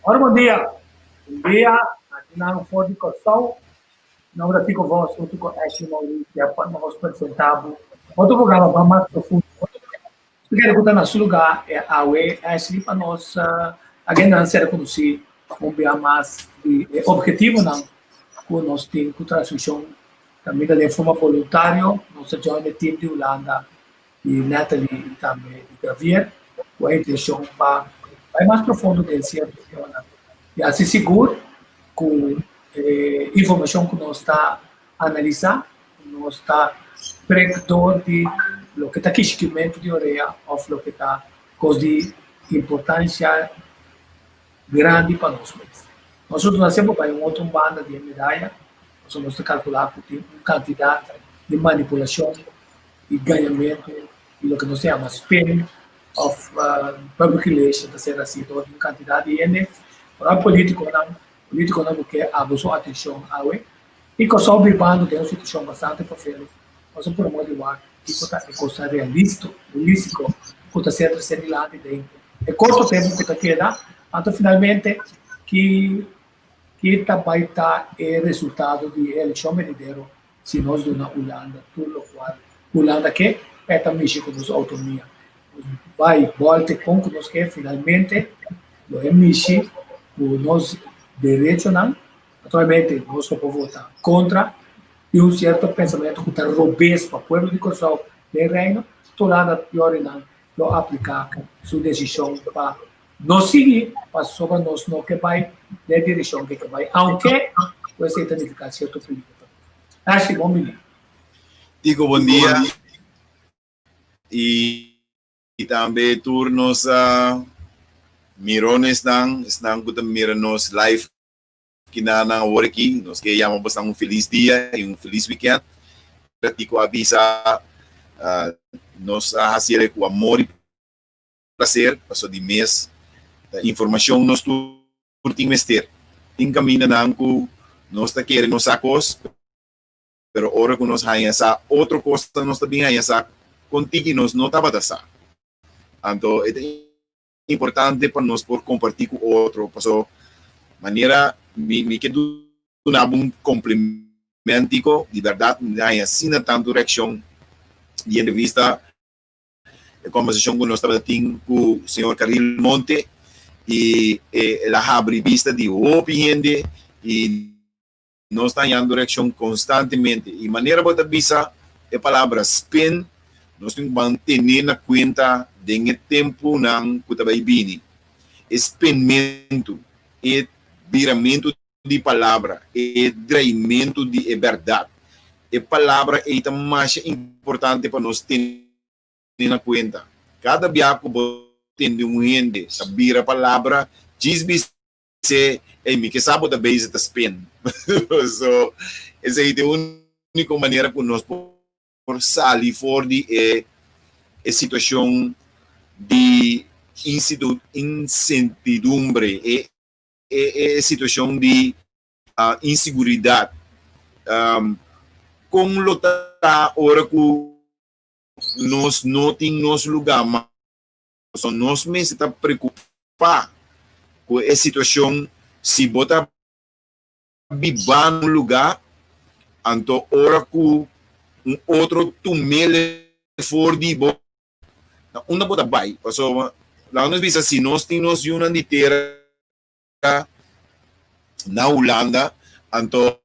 Ora, bom dia. Bom dia. Aqui na Ford de Corsol. Não da Tico Voz, eu estou aqui Maurício, para nós apresentarmos outro programa mais profundo. Eu quero contar nosso lugar, a UE, assim, para nós, a gente ser conhecido, um mais de objetivo, não? Que nós temos com transmissão também de forma voluntária, nossa join team de Holanda e Natalie também de Gravier, com a intenção para mais profundo desse e assim seguro com informação que nós está analisar, nós está predictor de lo que está aquecimento de orelha ou lo que está coisa de importância grande para nós mesmos. Nós temos sempre para uma outra banda de medalha, nós temos que calcular que tem uma quantidade de manipulação e ganhamento e o que nós chamamos spin of public relations, da ser assim, toda uma quantidade de N, para político não quer abusar a atenção ao e que só brigando tem uma situação bastante profunda. Nós por amor de Deus, isso é coisa realista, holístico, que está sendo lá de dentro. É curto tempo que está queda, até finalmente que vai estar o resultado de eleição venidero se nós na Holanda, tudo o qual Holanda que é também com nossa autonomia. Vai, volta com que nós quer finalmente o MICI, o nosso direito não, atualmente nós vamos votar contra e um certo pensamento que está robusto para o povo de Kosovo do reino, toda pior não aplicar sua decisão para não seguir, para sobre nós não que vai na direção que vai, aunque vai ser identificado certo político. Acho que bom menino. Tico, bom dia. E também turnos mirones estão com nos live que na hora aqui, nós que chamamos um feliz dia e um feliz weekend. Tico avisa nós a fazer com amor e prazer, passou de mês, a informação nós curtimos ter. Tem caminho que nós está querendo nos acos, pero hora que nós hay essa outra coisa, nós também hay essa contigo e nós não estava dessa. Então, é importante para nós por compartilhar com outro, passou maneira me que dar um complemento de verdade, hay assim na tanto direção de entrevista a conversação que nós estava tendo com o senhor Caril Monte e ela abre vista de opinião e nós estamos em direção constantemente e maneira para visa a palavra spin nós temos que manter na conta de tempo não que vai vir spinmento e viramento de palavra e traimento de verdade a palavra é mais importante para nós ter na conta cada viaco tem um ende saber a palavra diz se me que sabe da base da spin so essa é a única maneira que nós por sair fora de situação de incertidumbre é situação de insegurança como lo tá hora que nós não temos nosso lugar mas nós mesmos está preocupar com a situação se bota viver no lugar então hora que um outro tumele for de bo uma bota vai passou lá nós visa se nós temos uma de terra na Holanda então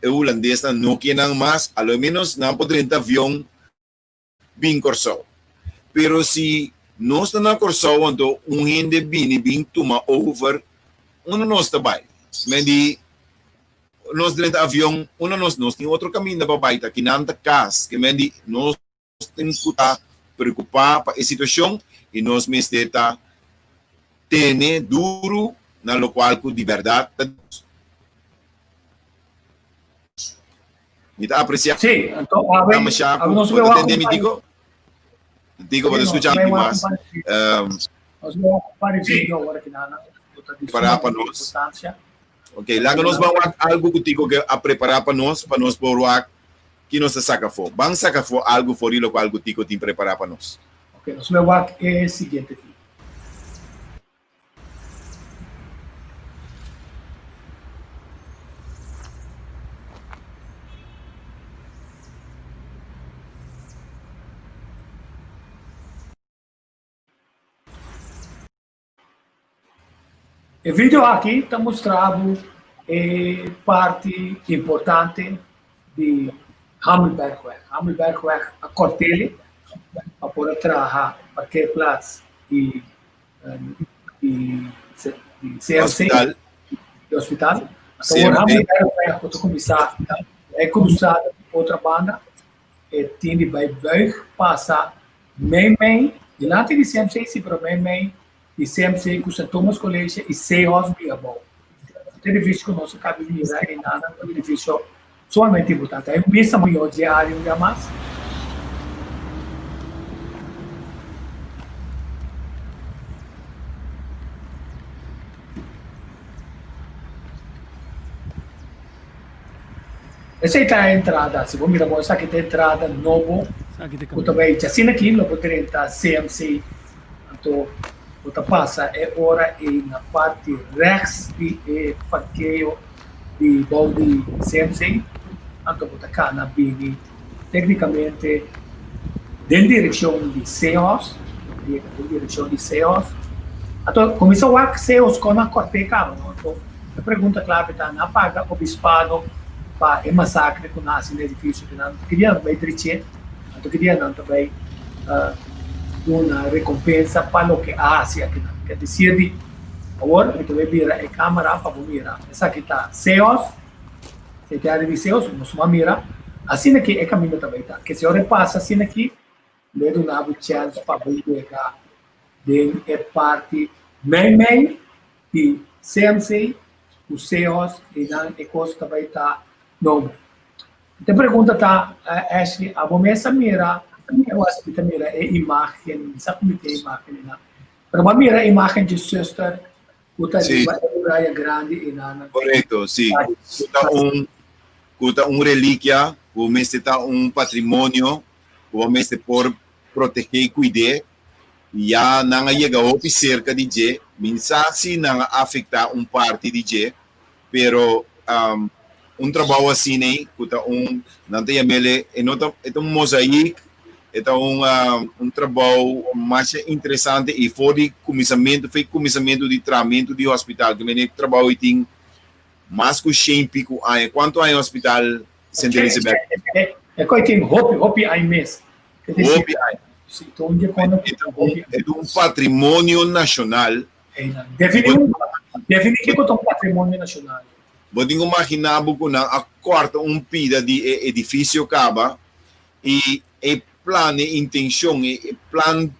o holandês não quer mais ao menos não pode ter avião bem corso pero se nós estamos na corso então gente bem toma over não está bem mas nós dentro do avião, nós temos outro caminho para baixo, que não está casa, que nós temos que estar preocupados com a situação e nós mesmos estar tendo duro na local de verdade. Me está apreciando? Sim, então, nós vamos entender, Digo? Digo, pode escutar aqui mais. Nós vamos compartilhar agora aqui na preparar para nós. Ok, lá nós vamos algo contigo que a preparar para nós por o que nós saca for. Vamos sacar for algo forilo algo contigo tem preparar para nós. Ok, nós vamos é o seguinte aqui. O vídeo aqui está mostrando parte importante de Hammelbergweg. Hammelbergweg, a Cortele, para poder trabalhar parqueplaats e CMC, Hospital. de hospital. Então, CMT. o Hammelbergweg, quando começar, é cruzado com outra banda, e tem vai passar meio, delante de CMC, sim, para meio, de CMC, com St. Thomas College e Seahorse Biabon. O edifício que nós acabamos de mirar é nada, um edifício somente importante. É mesmo maior de área e mais. Essa é a entrada, se vamos mirar, essa aqui é a entrada novo, o também, já assim aqui, não poderia entrar CMC, então, o que passa é hora na parte rechts de parqueio de balde CMC, então, o cá na Bini, tecnicamente, dentro da direção de Seahorse, então, começou a Seahorse com a corte caro, então, a pergunta clave está na paga, o bispado, para o massacre que nasce no edifício, que não queria bem triche, não queria não também uma recompensa para o que a Ásia que decide agora que vai virar a câmera para mirar. Essa aqui está Seahorse, se tem área de Seahorse, nós mira, assim aqui é caminho também tá, que se hora passa assim aqui, lhe dá chance para pegar de parte meio de CMC, o Seahorse e não é coisa também tá não. Então, a pergunta está, Ashley, a bomessa mira, eu acho que também é imagem, sabe como é imagem, né? Mas a mira é imagem de sister, o Sim. é grande e nada. Correto, sim. Kuta relíquia, como este está patrimônio, como este por proteger e cuidar, já não chega a cerca de G, mensagem não afeta parte de G, pero trabalho assim, né? Kuta não tem mele, é mosaico, é trabalho mais interessante e foi começamento de tratamento de hospital, que é trabalho e tem mais que 100 pico anos. Quanto é o hospital Santa Elizabeth? É que tem Hopi aí mesmo. Hopi aí. É patrimônio nacional. Definitivamente é um patrimônio nacional. Vou imaginar que a quarta pida de edifício acaba e o plano, intenção, o plano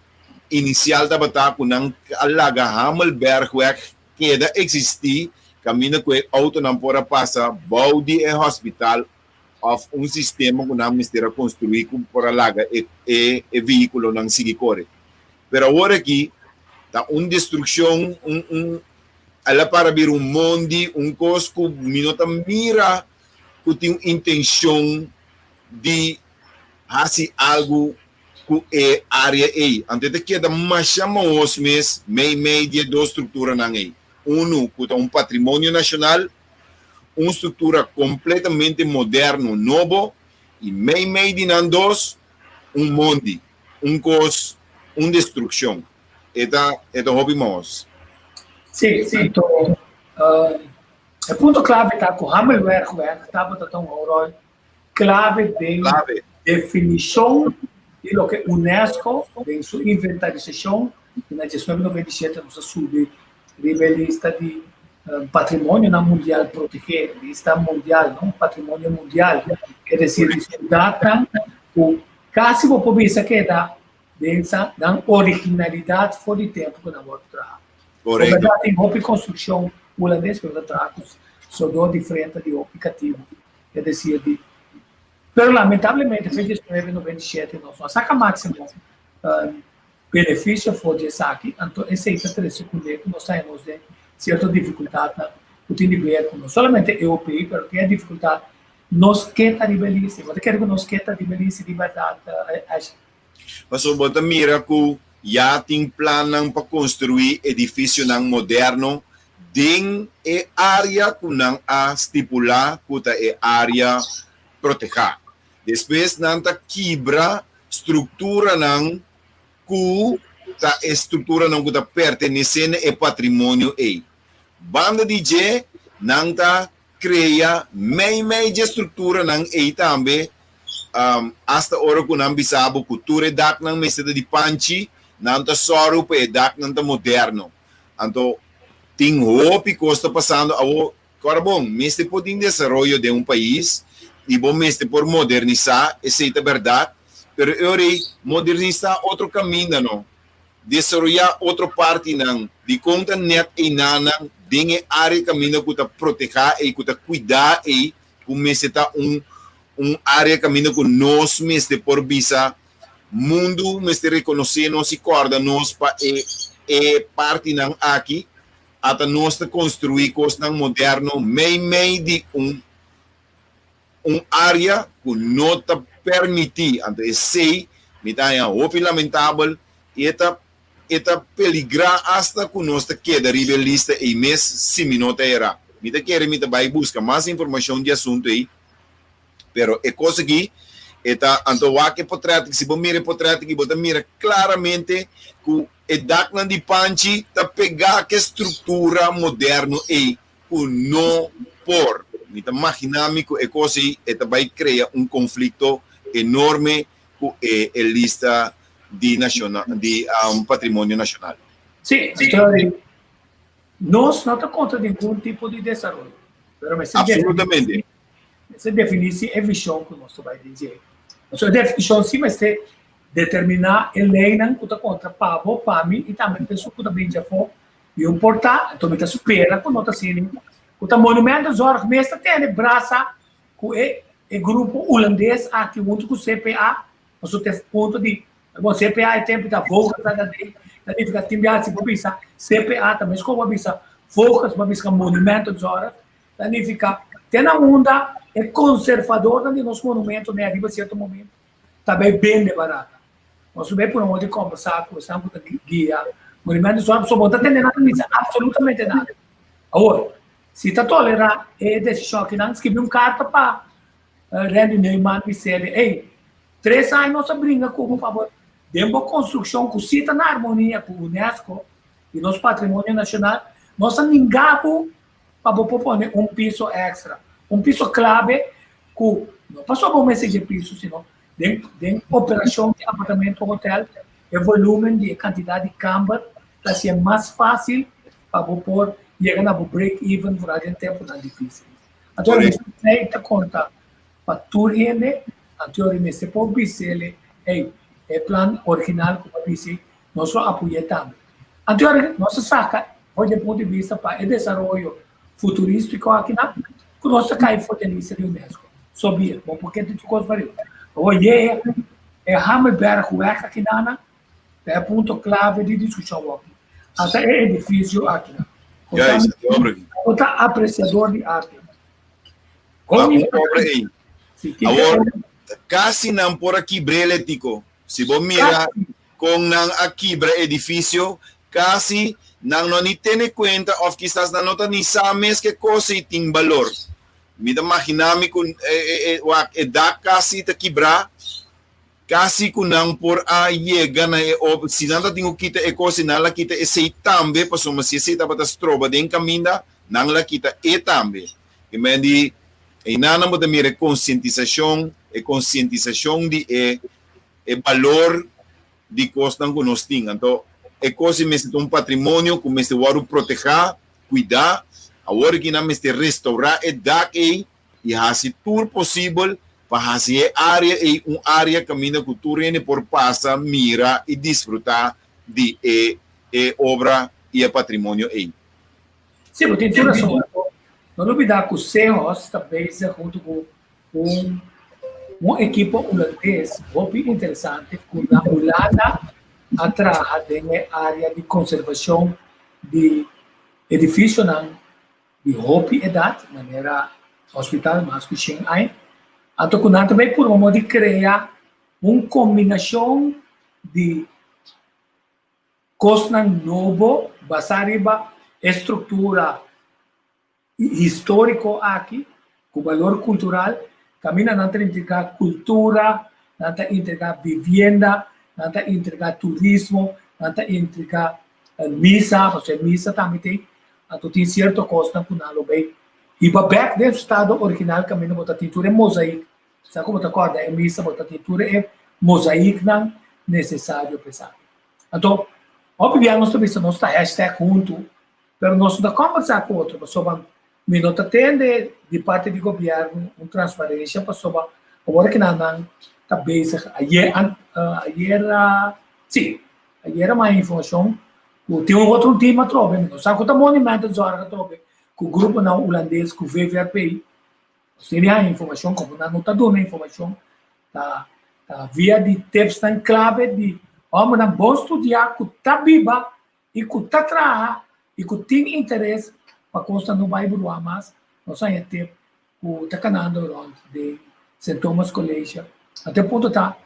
inicial da batalha com a laga Hammelbergweg queda existir, caminho que auto não pode passar, balde é hospital, of sistema que não mistério construir por a laga e veículo não sigue corre. Pero agora aqui, tá destruição, ela para vir mundo, coisa que minuto mira que tem intenção de fazer algo que é área aí. Antes de que mais chamamos meio de duas estruturas não aí. Que é patrimônio nacional, uma estrutura completamente moderno, novo, e meio de dois, mundo, coisa, destruição. É hobby mais. Sim, então, o ponto clave está com Hammelbergweg, estava tão horror, clave de definição de lo que UNESCO, em sua inventarização, na 1997, nos assume a lista de patrimônio mundial proteger, lista mundial, não patrimônio mundial, quer dizer, data, o caso vou poder que dá dessa originalidade fora de tempo que nós vamos trabalhar. Correto. Na tem roupa e construção holandês, que trata só do diferente de aplicativo, quer dizer, pero lamentavelmente, fez 1997, nós saca máximo benefício foi de saque, então esse aí está secundário, nós saímos de certa dificuldade, o tem de ver com não somente europeu, mas tem a dificuldade, nós queremos de beleza, você quer que nós queremos de beleza, de verdade, mas o bota mira que já tem plano para construir edifício moderno dentro da área que não a estipular que é área protegida. Depois não tá quebra estrutura não que a estrutura não que pertencendo é patrimônio aí. banda DJ nanta cria may de estrutura ng A tambe hasta ora ko nang bisabo kultura dak ng meseta di panchi nanta soro pa dak nanta moderno anto ting hopi costa passando ao Corabon, mestre podem desarrollo de país e bom mestre por modernizar, essa é a verdade, pero eu modernizar outro caminho, não? Desarrollar outra parte, não? De conta net e nana, dengue área caminho que tá proteger e que tá cuidar e como mestre tá área caminho que nós mestre por visa mundo mestre reconhecer nós e corda nós para parte não aqui até nós construir coisas moderno meio de área que não te permite então sei me dá lamentável e eta peligra hasta que nós te queda rebelista e mês se me não era me te quer me te vai buscar mais informação de assunto aí pero é coisa que eta antoa que potreatic se bom mira potreatic e bota mira claramente que e dak na di panchi ta pegar que estrutura moderno e ku no por mita imaginamico e così e ta vai crea conflitto enorme ku e lista di nacional di patrimonio nacional. Sì, nós não estamos contra nenhum tipo de desenvolvimento. Absolutamente. Se definisse a visão que nós vai dizer. A definição sim, mas determinar a lei não está contra pavo, pami e também pessoa que também já foi e importar, então está supera com nota assim, o monumento zorg mestre tem braça com o grupo holandês aqui junto com o CPA, mas o ponto de o CPA é tempo da voga da fica timbiado se bisa CPA também como bisa focus mas bisa monumento zorg da fica tem a onda é conservador de nos monumentos né arriba certo momento também bem de barata. Nós vamos por onde conversar com o guia, movimento só só botar nada absolutamente nada. Agora, se está tolerar é decisão que não escreve carta para Randy Neumann Vicele, ei, 3 anos nós brinca com por favor, demos construção que cita na harmonia com o UNESCO e nosso patrimônio nacional, nós ninguém para propor piso extra, piso clave que não passou por mês de piso, senão de operação de apartamento hotel, o volume de quantidade de câmara, para ser mais fácil para pôr chegar a break-even por algum tempo não difícil. Então, você tem que contar para tudo ele, anteriormente, se for bisele, é plano original que eu disse, nós apoiamos também. Anteriormente, nós saca, hoje, do ponto de vista para o desenvolvimento futurístico aqui, que nós caímos fortaleza da Unesco. Sabia, bom, porque tem coisas para isso. Hoje é Hammerberg aqui na é ponto clave de discussão aqui. Até é edifício aqui. Outra apreciador de arte. Agora, quase não por aqui breletico. Se você mira com não aqui bre edifício, quase não tem conta ou que estás não nota nem sabes que coisa tem valor. Me imaginami kung da kasi ta kibra kasi kunang por yega na si nanda tingo kita si nala kita sei tambe paso masisi ta patas troba den caminda nang la kita tambe e mendi inana mo da mire conscientização de valor de costan kunosting anto cosi mes um patrimônio como este waru proteger cuidar agora que não este restaurar é daqui e assim tudo possível para fazer área e área caminho cultura e por passar mira e desfrutar de obra e patrimônio aí. Sim, porque tem razão. Não olvidar que o CEOS também junto com uma equipe holandês muito interessante com a Holanda atrás da área de conservação de edifícios de roupa e idade, maneira hospital, mas que Xingai. Então, com nada também por uma de criar uma combinação de coisa nova, basada estrutura histórica aqui, com valor cultural, caminha na entregar cultura, na entregar vivienda, na entregar turismo, na entregar missa, porque missa também tem Então tem certo custo com nalo bem. E para back do estado original caminho botar tintura é mosaico. Sabe como te acorda? É missa botar tintura é mosaico não necessário pensar. Então, obviamente nós também não está hashtag junto, mas nós não conversar com outro, pessoa minuto atende de parte do governo uma transparência pessoa agora que não está basic ayer mais informação tem um outro tema trobe não sabe que tá monumento de hora trobe que o grupo não holandês que o VVRP tem a informação como não está dando informação tá via de tips tão clave de vamos na bom estudar que tá viva e que tá trabalhando e que tem interesse para constar no vai burua mas nós aí até o tá canando de St. Thomas College até ponto tá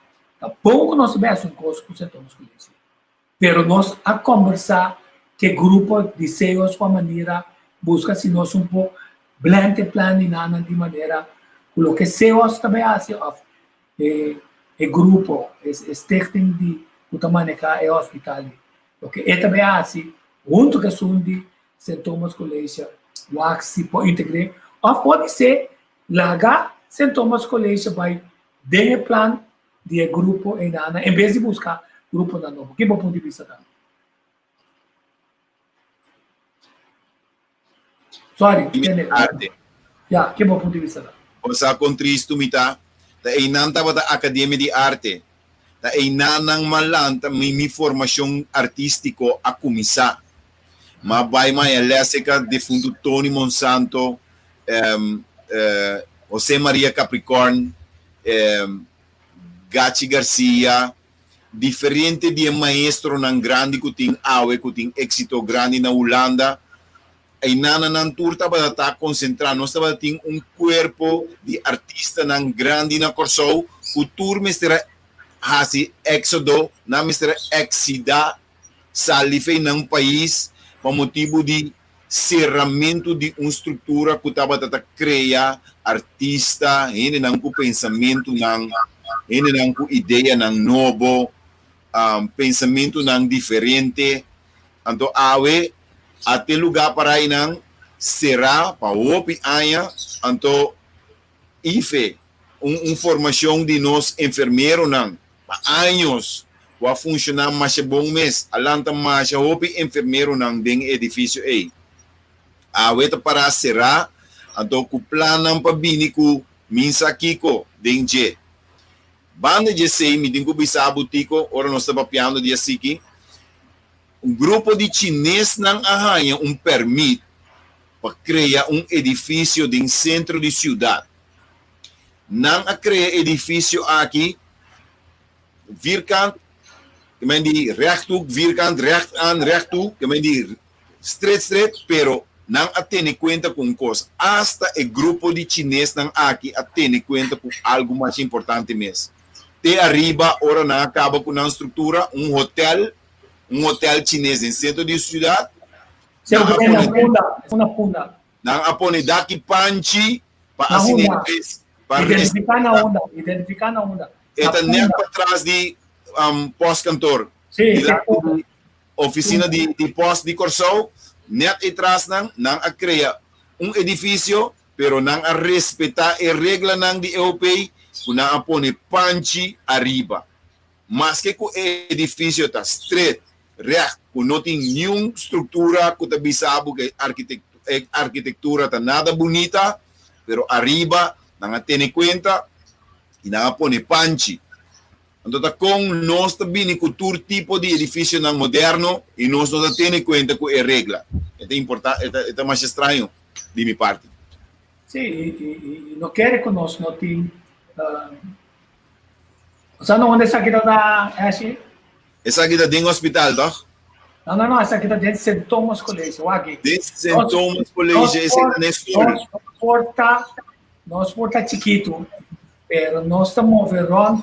bom que nós tivesse um curso com St. Thomas College pero nós a conversar que grupo de CEOs para maneira busca se nós um pouco blend plan de maneira o que CEOs também assim é grupo é stichting de o tamanho que é hospital o que é também assim junto com o de St. Thomas College o se pode integrar ou pode ser largar St. Thomas College vai dar plan de grupo em vez de buscar grupo da novo. Que bom ponto de vista da. Sorry, arte. Yeah, que bom ponto de vista da. Sa kontristo mita, ta inanta bata academia de arte. Ta inanang malanta may formasyon artístico a kumisa. Mabay may lesika de fundo Tony Monsanto, José Maria Capricorn, Gachi Garcia, diferente de maestro ng grande kuting awe kuting éxito grande na Holanda ay nananan turta ba ta concentrar nós estava ting um cuerpo de artista ng grande na Corsou cultura mestra hasi exodo na mestra exida sa life ng país pa motivo de cerramento de uma estrutura que estava a criar artista hindi nang ku pensamento ng hindi nang ku ideia ng novo pensamento ng diferente anto awe até lugar para inang será para opi aya anto ife formação de nós enfermeiro nang anos wa funcionar mais bom mês alanta mais opi enfermeiro nang ding edifício ei awe para será anto ku planang pabini ku minsa kiko dingje banda de sei me dingo bisabo tico ora nós estava piando dia siki grupo de chinês não arranha permit para criar edifício de centro de cidade não a criar edifício aqui vierkant que me di rechthoek vierkant recht aan rechthoek que me di straight pero não a ter conta com coisa hasta o grupo de chinês não aqui a ter conta com algo mais importante mesmo de arriba, ora na acaba com uma estrutura, um hotel chinês em centro de cidade. Uma funda. Não apone daqui panchi para assinar para identificar na onda. Eta net para trás de pós-cantor. Sim, oficina de pós de Corsou, net atrás não a criar edifício, pero não a respeitar a regra não de EUP. Kuna apone panchi arriba. Mas que o edifício está straight, reto, não tem nenhuma estrutura que está bisabo que arquitetura está nada bonita, pero arriba não tem conta e não apone panchi. Então tá com nós também com todo tipo de edifício não moderno e nós não temos conta com a regra. É importante, é mais estranho de minha parte. Sim, e não quer que nós não tem saan onde essa aqui da Ashi? Essa aqui dentro do hospital, tá? Não, essa aqui dentro de St. Thomas College, wagi. Dentro de St. Thomas College, esse é na escola. Nós porta chiquito, pero nós estamos overrun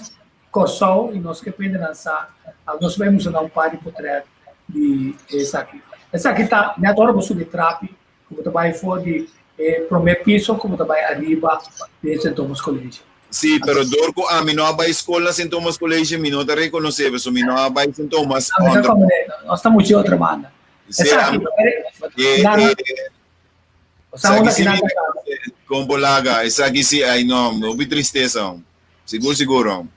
Corsou e nós que pendem lançar, nós vamos dar par por trás de essa aqui. Essa aqui tá, ne adoro você de trape, como vai for de primeiro piso, como vai arriba de St. Thomas College. Sí, pero Dorco a mí no va a escola St. Thomas College, mi no te reconoce, eso mi no va a St. Thomas. Nós estamos de outra banda. Esaki, sa una kinakatawa. Com Bolaga, essa aqui se ai não, não vi tristeza. Seguro.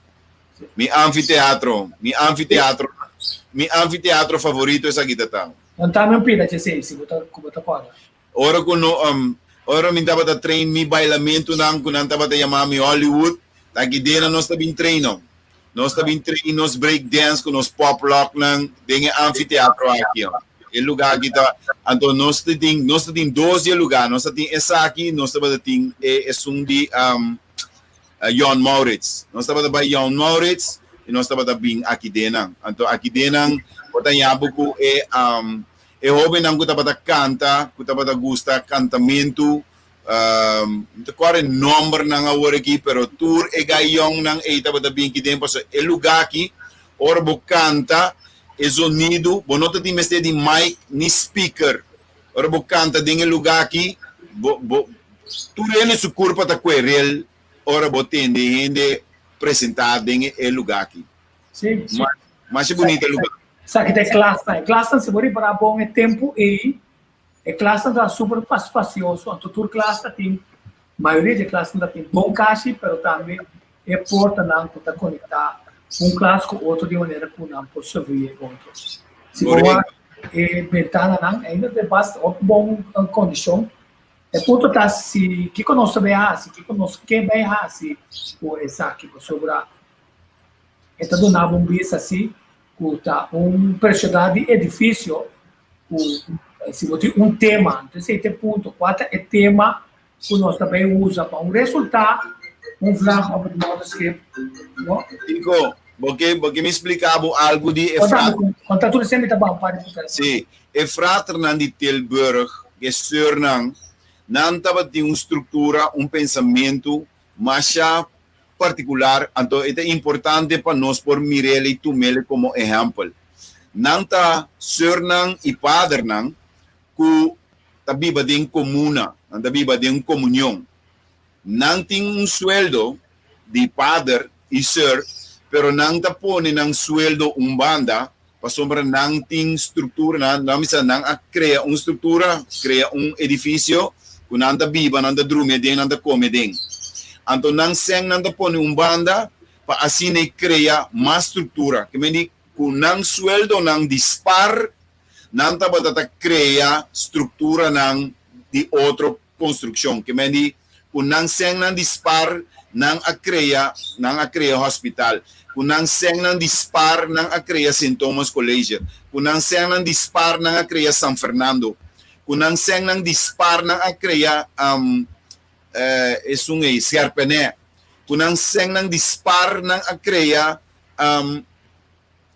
Mi anfiteatro favorito essa aqui tá. Ang tamang pina siya si kubuta ko. Ora ora me dava da trein mi bailamento nang kunan tava da yamami Hollywood, aqui dentro nós também treino. Nós também treino nos break dance com nos pop rock nang dengue anfiteatro aqui. O lugar aqui tá, então nós tem 12 lugar, nós tem essa aqui, nós também tem é de Jan Maurits. Nós estamos by Jan Maurits e nós estamos bem aqui dentro. Então aqui dentro, o tanyabuco é jovem não que estava canta, que estava gusta cantamento, qual é o número não agora aqui, pero tour é gayong nang estava bem aqui dentro, so é lugar aqui, ora bo canta, é sonido, bo não tem mais de mic ni speaker, ora bo canta dentro lugar aqui, tu rene su corpo tá real. Ora botem de gente apresentada em lugar aqui. Sim. Mas é bonito o lugar. Sabe que tem classe, classe se mori para bom é tempo e classe tá super espacioso, então toda classe tem maioria de classe tem bom caixa, mas também é porta não para conectar classe com outro de maneira que não pode servir outro. Se for ventana não ainda tem bastante bom condição. É ponto tá se que conosco bem que conosco que bem o essa aqui sobre então do nabo bis assim tá personagem de edifício se botar tema então esse ponto quatro é tema que nós também usa para resultado flag of the manuscript no Nico porque me explicava algo de Efrater conta tudo sempre tá bom para sim Efrater nan de Tilburg que surnang não tem uma estrutura, pensamento mais particular, então é importante para nós por mirar e tomar como exemplo. Não está surnang e padernang que está viva em comuna, está viva em comunhão. Não tem sueldo de padre e ser, pero não está pondo sueldo banda, para sombra não tem estrutura, não cria uma estrutura, cria edifício, kung nanda biba, nanda drume din, nanda come din. Anto nang seng nanda pone banda, pa asine crea mas estrutura. Kaya kung nang sweldo nang dispar, nanda ba tata crea estrutura nang di otro construksyon. Kaya kung nang seng nang dispar, nang a crea hospital. Kung nang seng nang dispar, nang a crea St. Thomas College. Kung nang seng nang dispar, nang a crea San Fernando. Kunang seng nang dispar nang akreya esungay Sierpene. Kunang seng nang dispar nang akreya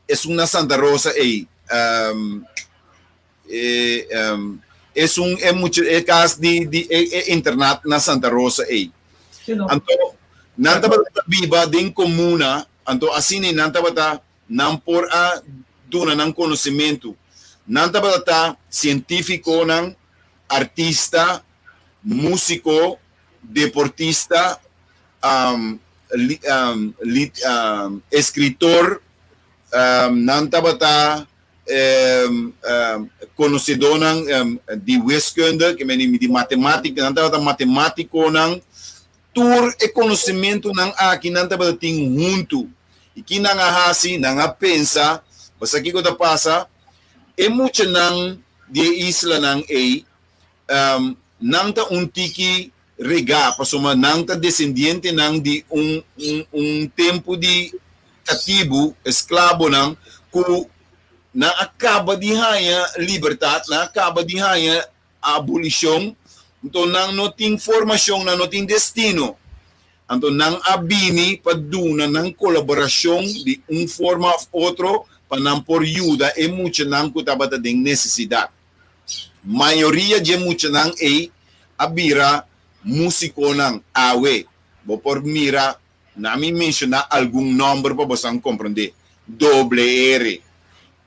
esung na Santa Rosa kas di internat na Santa Rosa Anto nanta bata biba din komuna anto asini nanta bata nampor a duna ng conhecimento. Nanta bata científico ng artista, músico, deportista, escritor, nanta bata conhecedor ng di wiskunde, que di matemática, nanta bata matemático ng tour e conhecimento ng akin nanta bata ting junto. Iki nangahasi, nangapensa, basta kiko ta pasa, e mucha nang di isla ng nang ta untiki rega pasuma nang ta descendiente nang di tempo di katibu esklabo nang ku na acaba di haya libertad na acaba di haya abolisyon então nang noting formasyon na noting destino então nang abini paduna ng kolaborasyon di forma of otro panam por ayuda e mucha nang kutabata ding necesidad. Mayoría de mucha nang abira músico nang awe. Bo por mira, nami menciona algún nombre para você compreender. Doble R,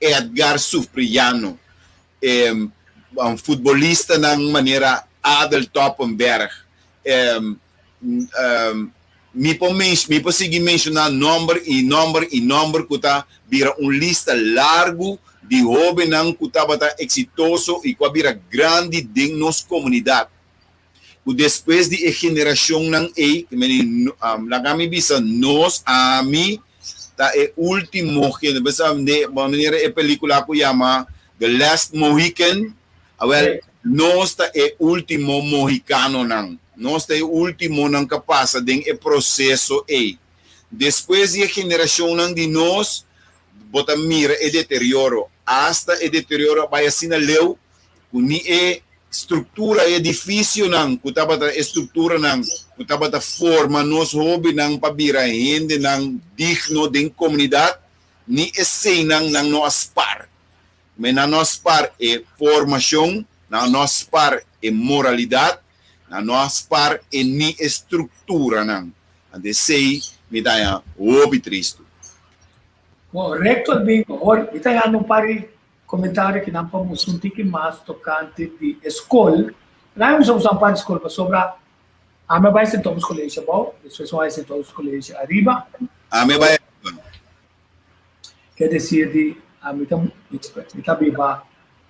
Edgar Sufriano, futbolista ng maneira Adel Toppenberg, mi po sige mencionar nombre kuta bira lista largo de jovem não que estava exitoso e que vira grande de nossa comunidade. E depois de geração não que na kami bisa nós a mim tá é último que de maneira é película que chama The Last Mohican. Well, nós tá é último mohicano não. Nós tá é último não que passa dentro processo aí. Depois de geração não de nós bota mira e deterioro hasta e deterioro vai assim na leu kuni e estrutura edifício não kutaba ta estrutura não kutaba ta forma nos hobby não pabira hindi não digno de comunidade ni esse não no aspar mas na no aspar é formação na no aspar é moralidade na no aspar é ni estrutura não ande sei me dá hobby triste. Correto, amigo. Ora, está um par de comentários que não podemos um pouco mais tocante de escola. Nós vamos usar um par de escola sobre a minha vai ser todos os colégios, bom? Depois vai ser todos os colégios arriba. A minha vai. Quer dizer, de a minha está viva.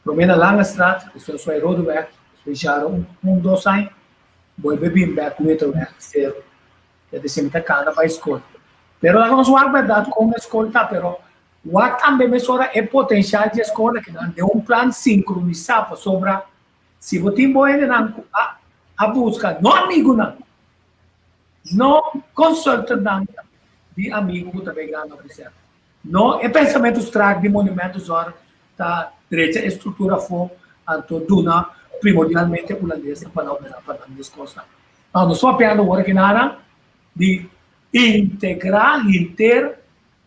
Promena lá na estrada, depois vai rodoviário, depois já dois anos, vou beber back com outro zero. Quer dizer, me está cada para a escola. Pero la cosa es verdad como escola está, pero o também mesura é potencial de escola que não tem plan sincronizado sobre se você tem a busca não amigo não consulta de amigo que também ganha não é pensamento estrago de monumentos ora tá direita estrutura for anto duna primordialmente holandesa para não descosta não só apenas o que nada de integrar, inter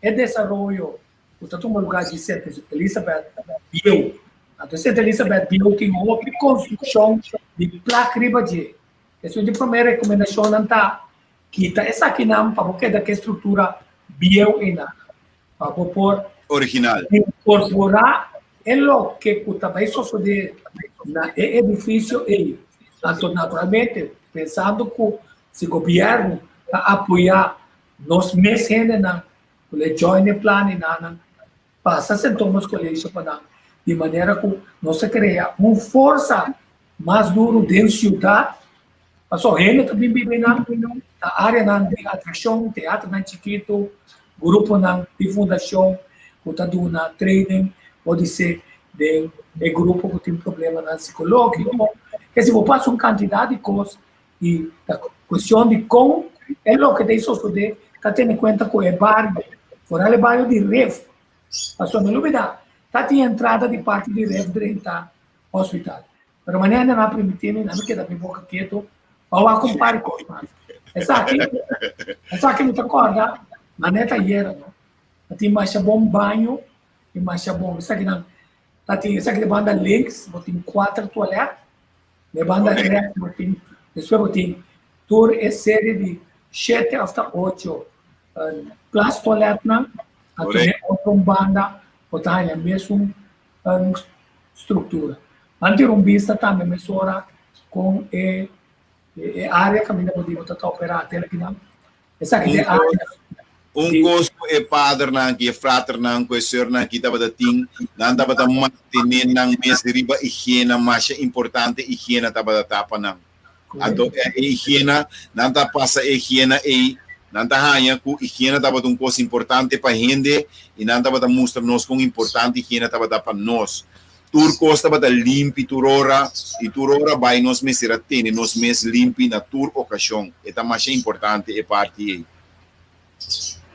e desenvolver. Portanto, um lugar de Santa Elizabeth Biel. Então, Santa Elizabeth Biel tem uma construção de placa riba de. Essa é a primeira recomendação, não está. Quita essa aqui não, para porque da estrutura Biel ainda. Para por original. Incorporar o que também só de na edifício e. Então, naturalmente, pensando que se o governo apoiar nos meses na o join plan na passa se tomamos colégio para de maneira que não se cria uma força mais duro dentro da cidade passou gente também vive na área de atração teatro na chiquito grupo de fundação portanto na training pode ser de grupo que tem problema na psicológico que se você passa uma quantidade de coisas e a questão de como é o que tem sucedido, está tendo em conta que é barrio, fora o barrio de REF, passou na novidade, está tendo entrada de parte de REF dentro do hospital. Mas amanhã não vai permitir, não queda bem pouco quieto, ou acompanhar com isso. Essa aqui me acorda, na neta era, não? Tem mais bom banho, e mais bom, essa aqui não, essa aqui de banda links, tem 4 toalhetes, de banda REF, depois tem tour e série de 7 hasta 8 plus toilet na outra banda botar a mesma estrutura. Antirumbista também mesura com a área que a minha pode botar operar até aqui não. Essa aqui é a área. Custo é padre não que é frater não que é senhor não que estava da ting não estava da manter não mês de riba higiene mais importante higiene estava da tapa não. Então, a higiene, não está passa higiene aí, não está ganha que higiene estava uma coisa importante para a gente e não estava mostrar nós como importante higiene estava para nós. Turco estava limpo turora e turora vai nós mesmo ter nós mesmo limpo na tur ocasião. É mais importante é parte aí.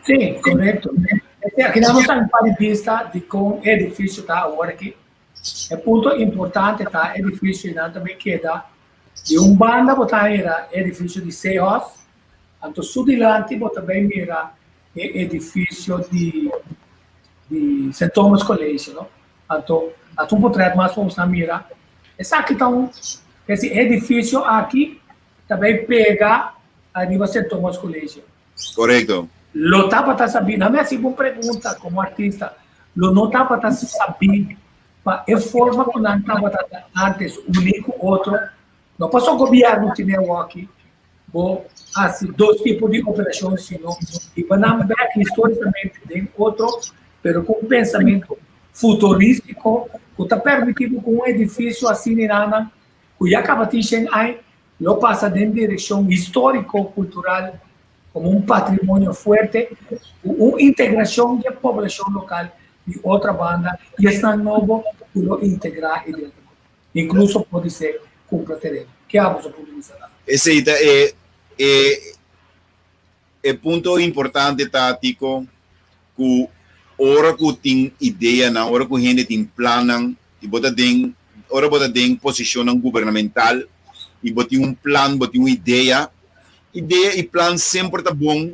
Sim, correto. Aqui nós estamos para vista de como é difícil está agora aqui. É ponto importante tá é difícil e não também queda de banda botar era edifício de CEOs, então sudilante botar bem mira edifício de St. Thomas College, não? Então um portrait mais vamos na mira. Essa aqui então esse edifício aqui também pega a nível St. Thomas College. Correto. Lo tá para saber, não é assim uma pergunta como artista, lo não tá para saber, para a forma que não tá para antes único outro. Não passou o governo ter aqui, assim, 2 tipos de operações, senão, e para não ver historicamente tem outro, mas com pensamento futurístico, que está permitido com um edifício assim, Nana, que já acaba de chegar, lo passa em direção histórico-cultural, como um patrimônio forte, uma integração da população local e outra banda, e está novo, que lo integrar dentro. Incluso pode ser com terreno. Que é você pode dizer? Esse é ponto importante, Tático, que ora que tem ideia, na hora que a gente tem plano, e bota tem posição governamental, e bota plano, bota uma ideia e plano sempre tá bom,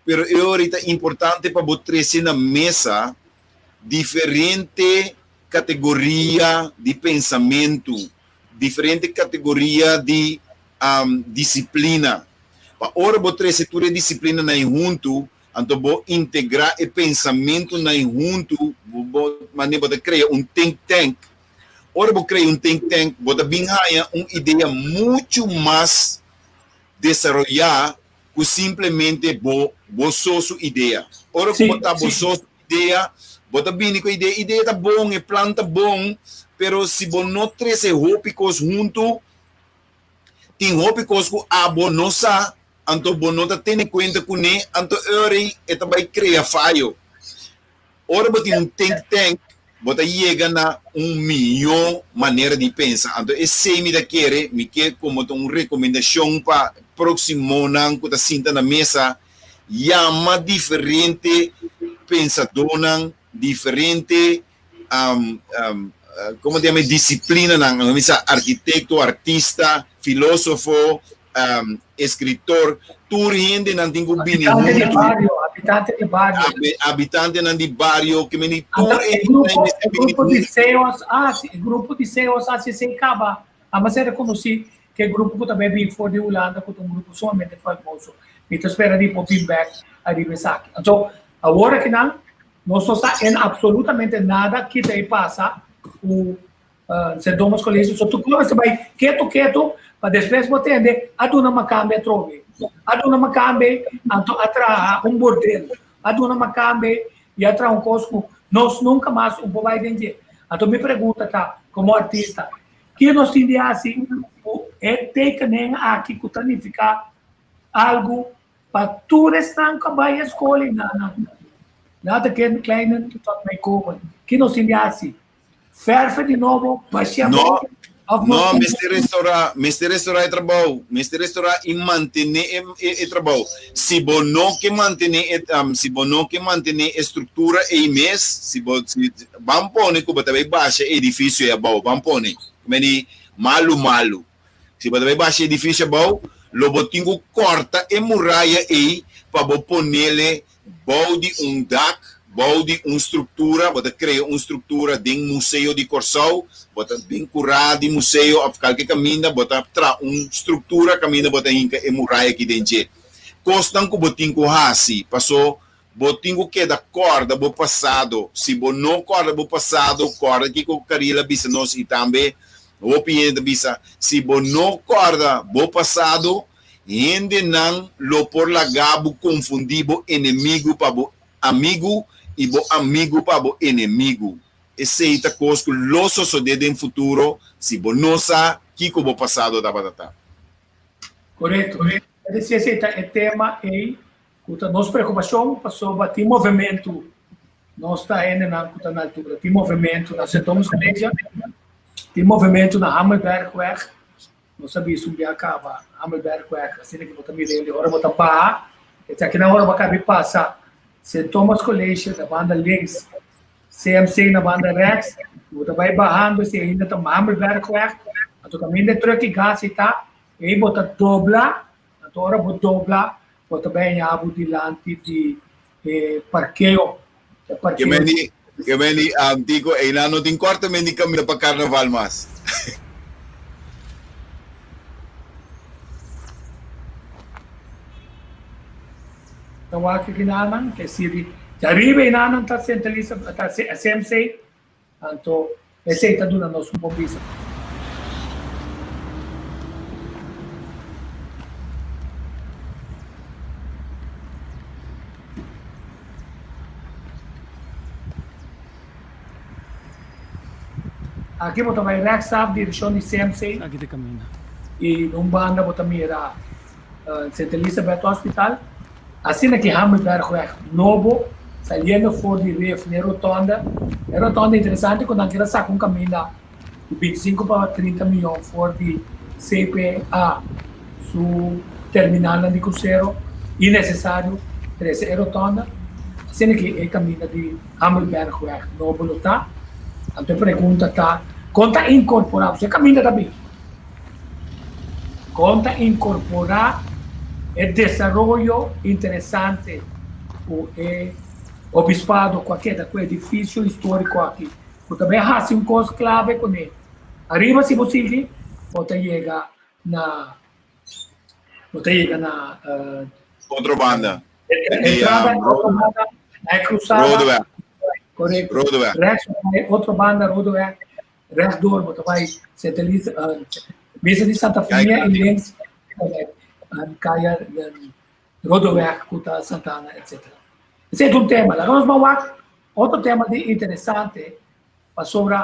pero é ahorita importante para botar trazer na mesa diferente categoria de pensamento, diferente categoria de disciplina. Para ora botar trazer toda a disciplina na junto, então vou integrar o pensamento na junto, maneira de criar um think tank. Ora vou criar um think tank, vou bem uma ideia muito mais desarrollar que simplesmente vou sua ideia. Ora que botar sua ideia, bota bem com a ideia tá bom, o plano tá bom, pero se você não trazer rópicos junto, tem rópicos que não sabe, então você não tá tendo em conta com ele, então ele vai criar falho. Ora você tem think tank, você chega na milhão maneira de pensar. Então esse me quer como uma recomendação para próximo ano que está sentado na mesa, chama diferente pensador, diferente como chama disciplina, arquiteto, artista, filósofo, escritor, tudo gente não tem opinião. Habitante de barrio, que me grupo de CEOs assim se acaba. Mas é reconhecido que o grupo também vem fora de Holanda, que é um grupo somente famoso. Então, espera de feedback a mensagem. Então, agora que não está em absolutamente nada que te passa, se domas colégios, só tu começa vai quieto, para depois você entender, a dona Macambe trove, a dona Macambe atra um bordel, a dona Macambe e atra cosmo, nós nunca mais vai vender. Então me pergunta, tá, como artista, que nós temos assim, é ter que nem aqui que planificar algo para tu restar que vai à escola e nada que é kleiner que tot mij komen. Que nós temos assim, ferve de novo, baixar não, Mr. Restaurant é trabalho. Mr. Restaurant e manter é trabalho. Se você não quer manter a estrutura e mês, se vamos pôr que você vai baixar edifício é bom, vamos pôr, mas malo. Se você vai baixar edifício é bom, logo tem que cortar a muralha aí para pôr nele de um DAC, de uma estrutura, você cria uma estrutura de um museu de Corsau, você bem curado de museu, a qualquer caminho, você traz uma estrutura, caminho, você inca e muralha aqui dentro. Costam que você tem que fazer, passou, você tem que dar corda do passado, se você não corda do passado, corda que o Carila bisa nós e também, o Pinheiro bisa, se você não corda do passado, ainda não lo por lagabo confundir o inimigo para o amigo e o amigo para o inimigo. Esse é a coisa que nós suceder no futuro, se você não sabe o que o passado da batata. Correto. Esse é o tema aí, nossa preocupação passou para o movimento, nós está ainda na altura, tem movimento na Sentamos Igreja, tem movimento na Hammelbergweg, não sabia se um dia acaba, Hammelbergweg, assim que você me deu, agora você para, aqui na hora você passa St. Thomas College, na banda links, CMC na banda rechts, você vai barrando, você ainda está na Hammelbergweg, então caminho de truque gas está, e você dobla, então agora você dobla, você vai em abo de lante de parqueio. Que me digo, e não tem quarto, me digo caminho para carnaval mais. Então, aqui que naman, que se arriba e naman está centraliza, está CMC, então, esse está dando nosso movimento. aqui eu também rechtsaf, direção de CMC, Aqui de caminho. e num banda eu também era St. Elizabeth Hospital, assim que Hammelbergweg Novo, saliendo for de ref, na rotonda, é rotonda interessante, quando aquela saca caminho de 25 para 30 milhões for de CPA, su terminal de cruzeiro, innecessário, 13 é rotonda, assim que é caminho de Hammelbergweg Novo, tá? Então, pergunta tá, conta incorporar, você caminha também. Conta incorporar o desenvolvimento interessante o obispado qualquer com edifício histórico aqui. Eu também há um coisa clave com ele. Arriba se possível, você chega na Outra banda. entrada, outra banda, na cruzada. Rodeweg. Correto. Rodeweg. Outra banda, Rodeweg. Rechtdoor, você vai Mesa de Santa Fe e links, Caia, Rodeweg, Kuta, Santana, etc. Esse é um tema. Agora vamos lá. Outro tema interessante sobre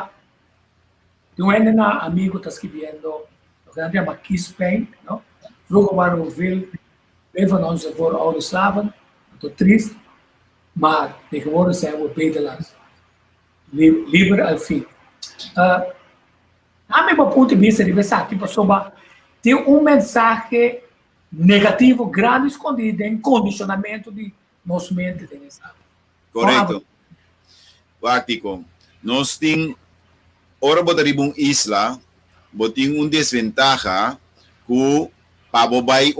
um amigo está escrevendo, o que chama Kiss Pain, não? Vroeger waren we veel van ons voor oude slaven, tot triest, maar tegenwoordig zijn we bedelaars. Lieber al fit. A meu ponto de vista, tipo, sobre tem mensagem negativo grande escondido em condicionamento de nossa mente. Correto. Prático. Nós temos, ora botaribong isla, boting desventaja que para vai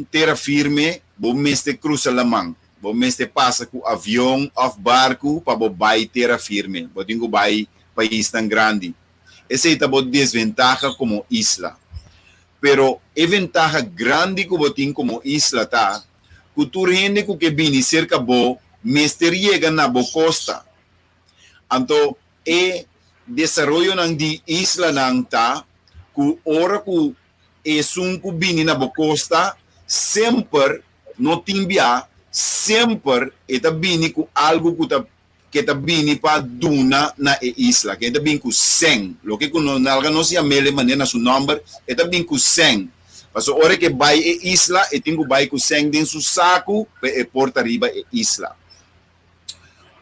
terra firme, bom meste cruza lamang, bom meste passa com avião ou barco para vai terra firme, boting que vai país tão grande. Essa é a desventaja como isla. Pero a ventaja grande que boting como isla tá, que tu rende que vini cerca bo, meste llega na bo costa. Então, e desenvolvimento nang di isla nang ta, que ora que e sunku bini na bo costa, sempre no timbia, sempre eta bini ku algo que ta bini pa duna na isla, que eta bini ku seng, lo que kuno nalga no se amele maneira su number, eta bini ku seng. Paso ora que vai isla, e tingu vai ku seng den su saco, e porta riba isla.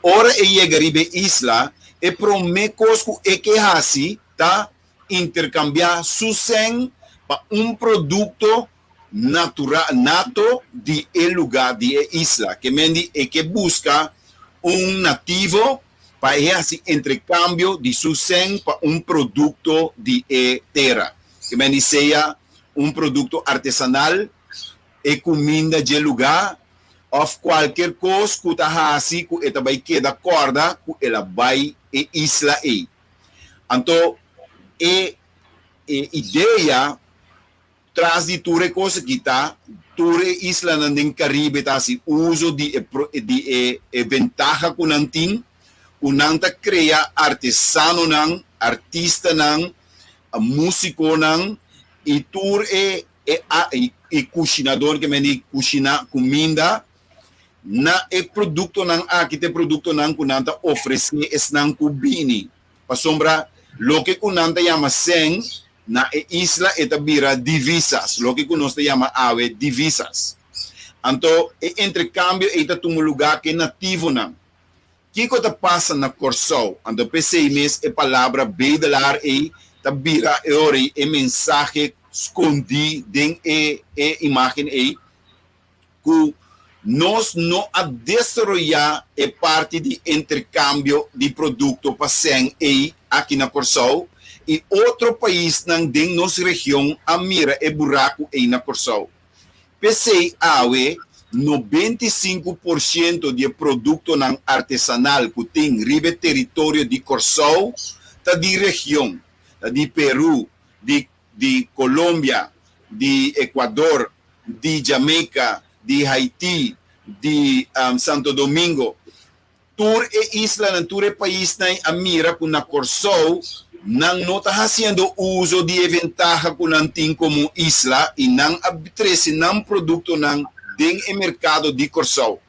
Ora e chega riba isla, e promecos ku e que hasi, tá intercambiar su seng para produto natural, nato de lugar, de isla, que mendi e que busca nativo para esse intercâmbio de su sen para produto de terra, que mendi seja produto artesanal e comida de lugar, ou qualquer coisa que está assim, que ela vai quedar corda, que ela vai isla aí. Então, ideia traz de tudo coisa que está, tudo isla no Caribe está assim, uso de ventaja que não tem, que não cria artesano não, artista não, músico não, e tudo cozinador que me cocina comida, na produto não, aqui tem produto não que não oferece esse não cubini, para sombra, lo que não chama sen, na isla eta bira divisas, lo que nós chama ave divisas. Então, intercâmbio eta um lugar que é nativo não. Que coisa passa na Corsol? Então, pensei mesmo a palavra bedelar e ta bira ori e mensagem escondido em imagem aí que nós não a desarrollar é parte de intercâmbio de produto para sem aí aqui na Corsol. E outro país nang ding nossa região a mira é buraco aí na Corsol. Pensei awe 95% de produto nang artesanal que tem ribe território de Corsol tá de região, tá de Peru, de Colômbia, de Equador, de Jamaica, de Haiti, de Santo Domingo. Tur e isla ng tur e país na a mira com na Corsol não está fazendo uso de ventaja que não tem como isla e não atrece não produto não tem mercado de Corsol.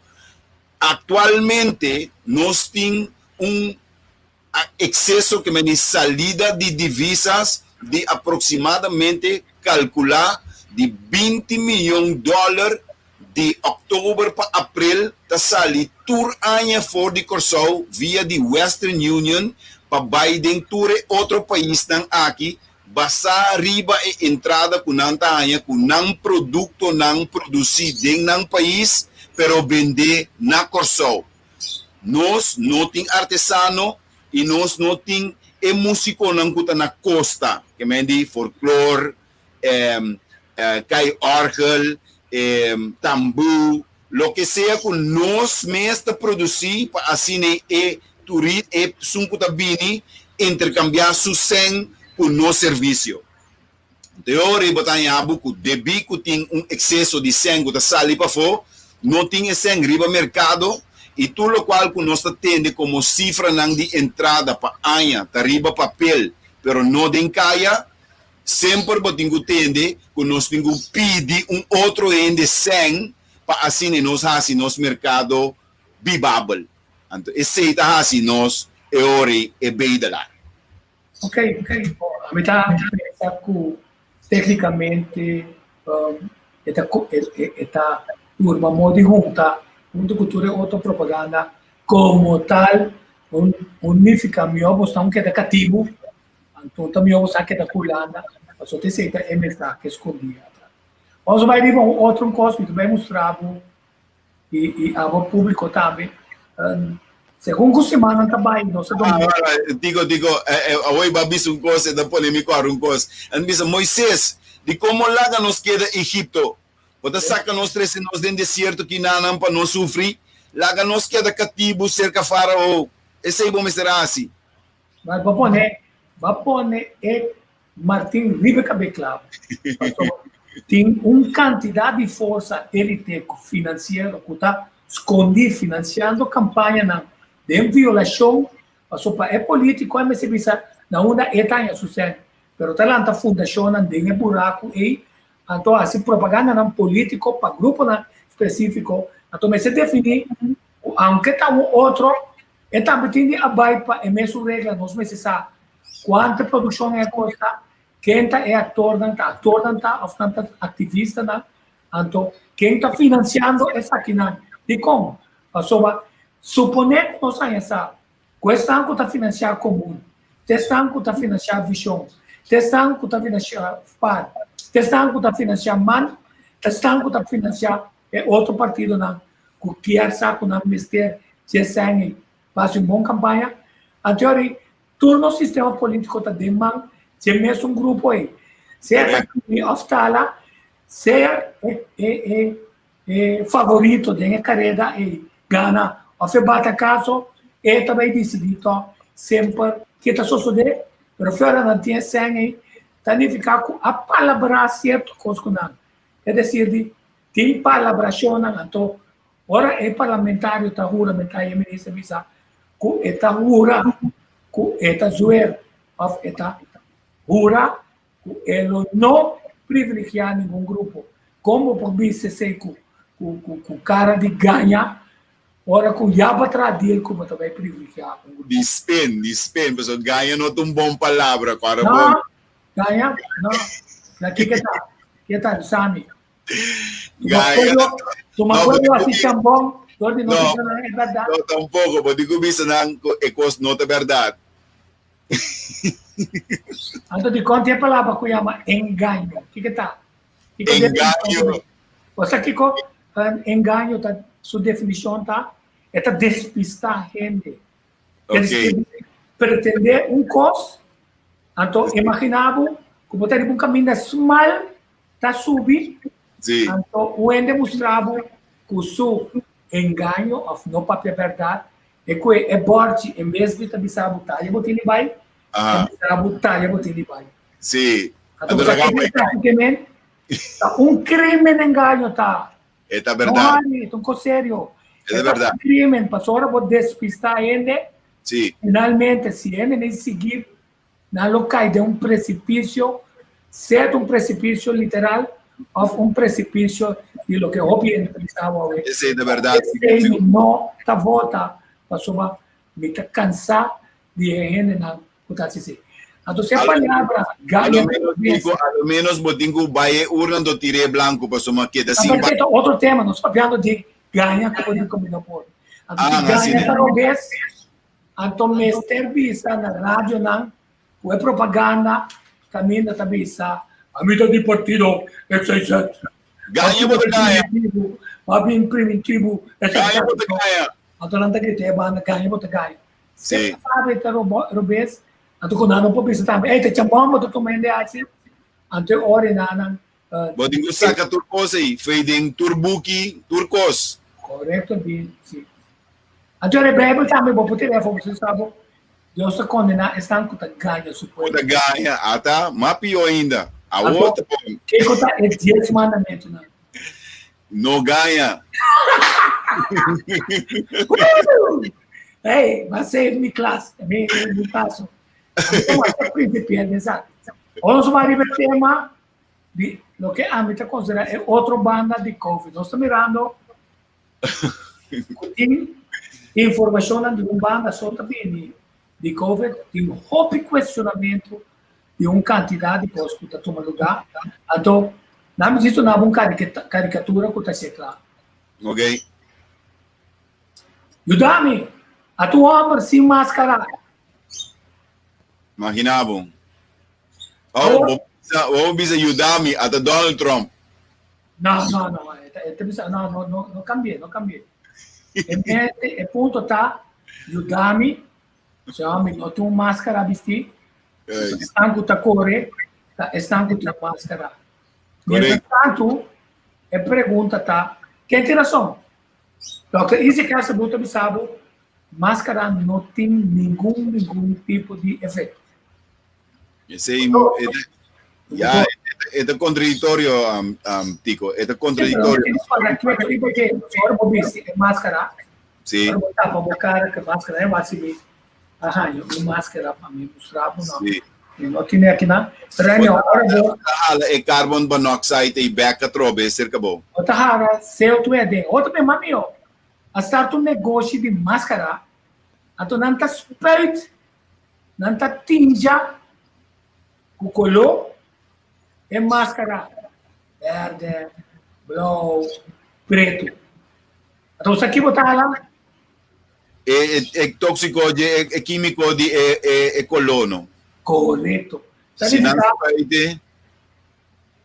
Atualmente nós temos exceso que me salida de divisas de aproximadamente calcular de 20 milhões de dólares de outubro para abril ta sali tour anya for de Corsau via de Western Union para Biden tour outro país nang aqui basta riba e entrada com nanta anya com nang produto nang produzido em nang país pero vender na Corsau. Nós não tem artesano e nós não tem músico nang kuta na costa que mendi folclore cai orgel tambu, lo que sea que nós mesmos produzir para assim e turismo e sunkuta bini intercambiar su sen com no serviço. Teoria botanya abu que debi que tem excesso de sen que sali para fora, não tem sen riba mercado e tudo o qual que nós tende como cifra nang de entrada para anha, tariba papel, pero não den caia. Sempre botingo tende que nós temos pedir outro ende sem para assim nós assim nos mercado viável. Então esse tá assim nós é hora é bem de lá. Ok. A mim tá pensar que tecnicamente esta turma modi junto cultura autopropaganda como tal unifica melhor bostão que é cativo. Então, também eu vou sair da culanda, mas só tem certeza é mesmo que escondia. Vamos vai vir outro coisa que também mostrava e ao público também. Segundo semana também, nós digo, hoje vai vir uma coisa da polêmica, uma coisa. Antes Moisés, de como lá nos queda Egipto, quando saca nós três nós dentro do deserto que não para não sofrer, lá nos queda cativo cerca de Faraó. Esse aí vamos ser assim. Mas vamos pôr Martin Ribeca Beclavo. Tem quantidade de força ele tem financeira que está escondido financiando campanha de violação. É político, mas se visa na uma etapa sucesso. Pero talanta fundação não tem buraco e então assim propaganda não político para grupo específico. Então mas se definir, aunque tá outro, também tem a baita para mesmo regra nós precisamos quanta produção é custa, quem é ator ou ativista, então quem está financiando essa aqui não, de como? Suponer que nós temos essa questão que está financiando comum, questão que está financiando visão, questão que está financiando par, questão que está financiando man, questão que está financiando outro partido não, que quer saber não mister se sangue faz uma boa campanha, então todo o sistema político está demandando se mesmo grupo aí, se é oftala, se é favorito da carreira e ganha, ou se bate caso, e também decidido sempre que está sucedendo, mas fora não tem sangue, está ficar com a palavra certa coisa não, quer dizer, tem palabração então, ora é parlamentário está juramentar e ministro visa, que está jura eta zoer of eta jura ele não privilegiar nenhum grupo como por vice seco com cara de ganha ora com yaba tradil como também privilegiar um grupo dispen pessoal ganha não tem bom palavra para não ganha não na que tá sami ganha tu me acuerdo assim chambon onde não é verdade não tampouco pode começar não é coisa não é verdade. Então, de conta a palavra que chama engano. O que está? Engano. Você que engano, sua definição tá? É despistar gente. Ok. Pretender coisa. Então, imaginava que você tem caminho mal, está subir. Sim. Então, o ende mostrava que o seu engano, não para a verdade, é que é borte, em vez de estar batalha, você ele vai. Batalha, você ele vai. Sim. Então, praticamente, crime de engano, tá? É verdade. É um sério. É verdade. Um crime, passou a despistar ele. Sim. Finalmente, se ele nem seguir na local de precipício, certo precipício literal, ou precipício de lo que obviamente precisava ver. Esse é de verdade. Esse não está volta, passou a me cansar de gente na kutasisi. Então, se a palavra ganha, ao menos botingo baie urna do tire blanco para suma que assim. Mas outro tema, nós falando de ganha como de combinar por. Então, ganha talvez, então mestre visa na rádio não, o propaganda caminha também visa a medida de partido, etc. Ganha botar ganha. Mabing primitivo, etc. Ganha botar ganha. Então não tem que ter banda ganha botar ganha. Sim. Se sabe que robês, então quando não pode pensar também, te chamamos do comendo assim, então ora na botingo saca turcos aí, feeding turbuki, turcos. Correto, bem, sim. Então, a Bíblia também, vou poder ver, você sabe, Deus está condenado, estão com a ganha, suposto. Com a ganha, até, mais pior ainda. A outra, que conta é 10 mandamentos, não? Não ganha. Hey, vai ser minha classe, meu caso. Então, essa princípio, exato. Vamos ver o tema de lo que a mim está considerando é outra banda de COVID. Nós estamos mirando informação de uma banda só de COVID, de um hobby questionamento de uma quantidade de coisas que está tomando lugar. Então, não existe uma caricatura que está sendo claro. Ok. Yudami, a tua homem sem máscara. Imaginavam. Vamos dizer Yudami até Donald Trump. Não cambiei. O ponto está, Yudami, se homem não tem máscara a vestir, estão com a correr, estão com a máscara. Entretanto, a pergunta está, quem tem razão? Porque esse caso muito sabe, máscara não tem nenhum tipo de efeito. Esse é contraditório, Tico. É contraditório. Máscara. Sim. Para botar que máscara é vacina. Eu máscara para me mostrar, não. Não tinha aqui na. É carbon monoxide e beca trobe, cerca bom. Outra se tu é de outro bem mamio. A start um negócio de máscara. Então não tá spray, não tá tinja, o color é máscara verde, branco, preto. Então isso aqui botar lá. É tóxico, é químico, é colono. Correto. Se não spray,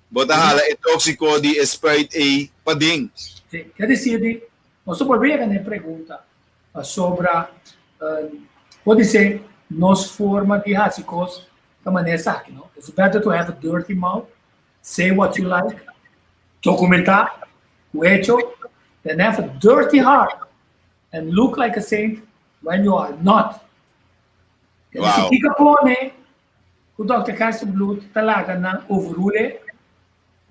botar lá é tóxico de spray e pading. Quer dizer, nós volvemos a pergunta sobre, pode ser, nos forma de rásicos da maneira aqui, não? It's better to have a dirty mouth, say what you like, documentar o hecho, than have a dirty heart and look like a saint when you are not. Wow. Se fica pone, o Dr. Carson Bluth talaga ng overrule,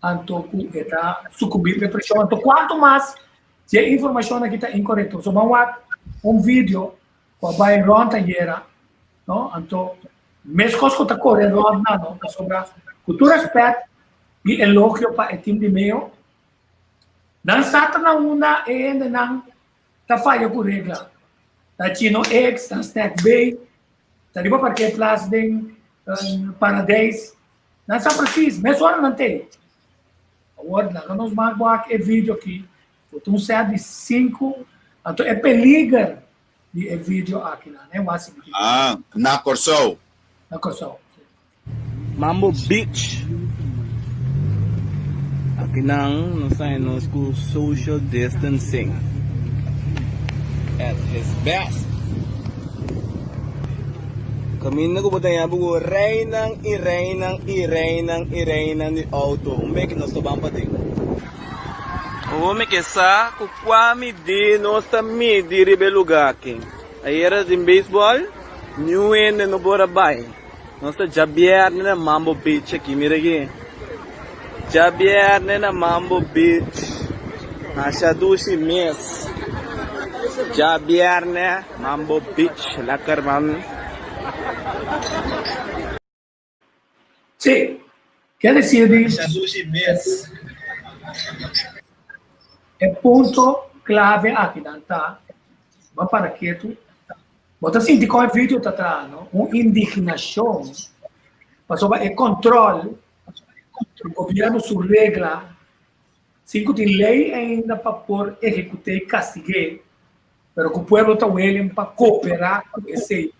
anto ku eta sucumbir à pressão. Então, quanto mais se a informação aqui está incorreta, so mawat vídeo com a Byron Tanguera, não? Então, mesmo que está correndo na não, sobre cultura respeito e elogio para o time de meio, não sata na una e ainda não tá falha por regra. Tá chino X, tá snack bay, tá riba porque plus de Paradise, não sa preciso, mesmo não tem. Agora, nós vamos ver vídeo aqui. Então, se de 5, então é perigo de vídeo aqui, né? Na Corsol. Na Corsol. Mambo Beach. Aqui não sai nós com social distancing at his best. Kami na ko butang yabu Reynang ni auto. Umek nos to bampating. Umek esa kukwami di nos ta mi di ribelugaking. Ayera din baseball, new end no borabay. Nos ta Javier na Mambo Beach aqui miragi. Javier na Mambo Beach. Ashadushi mes. Javier na Mambo Beach lakar mam. Sim, quer dizer, é ponto clave aqui, tá? Vamos para quieto. Bota assim, de como é vídeo tá atrás, não? Uma indignação, passou é controle, o governo sua regra, se que tem lei ainda para por executar e castigar, mas que o povo está willing para cooperar com esse,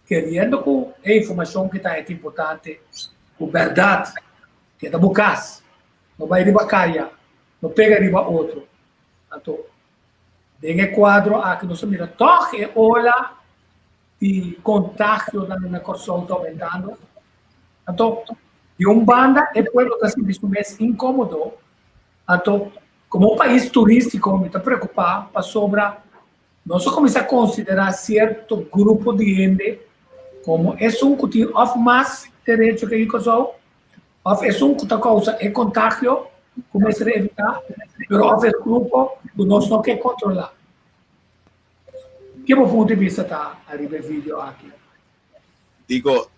querendo com a informação que está importante, com verdade, que é da bocas, não vai riba caia, não pega riba outro. Então, tem quadro aqui não se mira, toque olha e contágio na corção está aumentando. Então, de banda, o povo está se sentindo mais incômodo. Então, como um país turístico, me está preocupado para sobrar. Nós começamos a considerar certo grupo de gente como é que tem mais direito que eu sou, é que causa é contágio, começa a evitar, mas é grupo que nós não queremos controlar. Que ponto de vista está ali no vídeo aqui? Digo,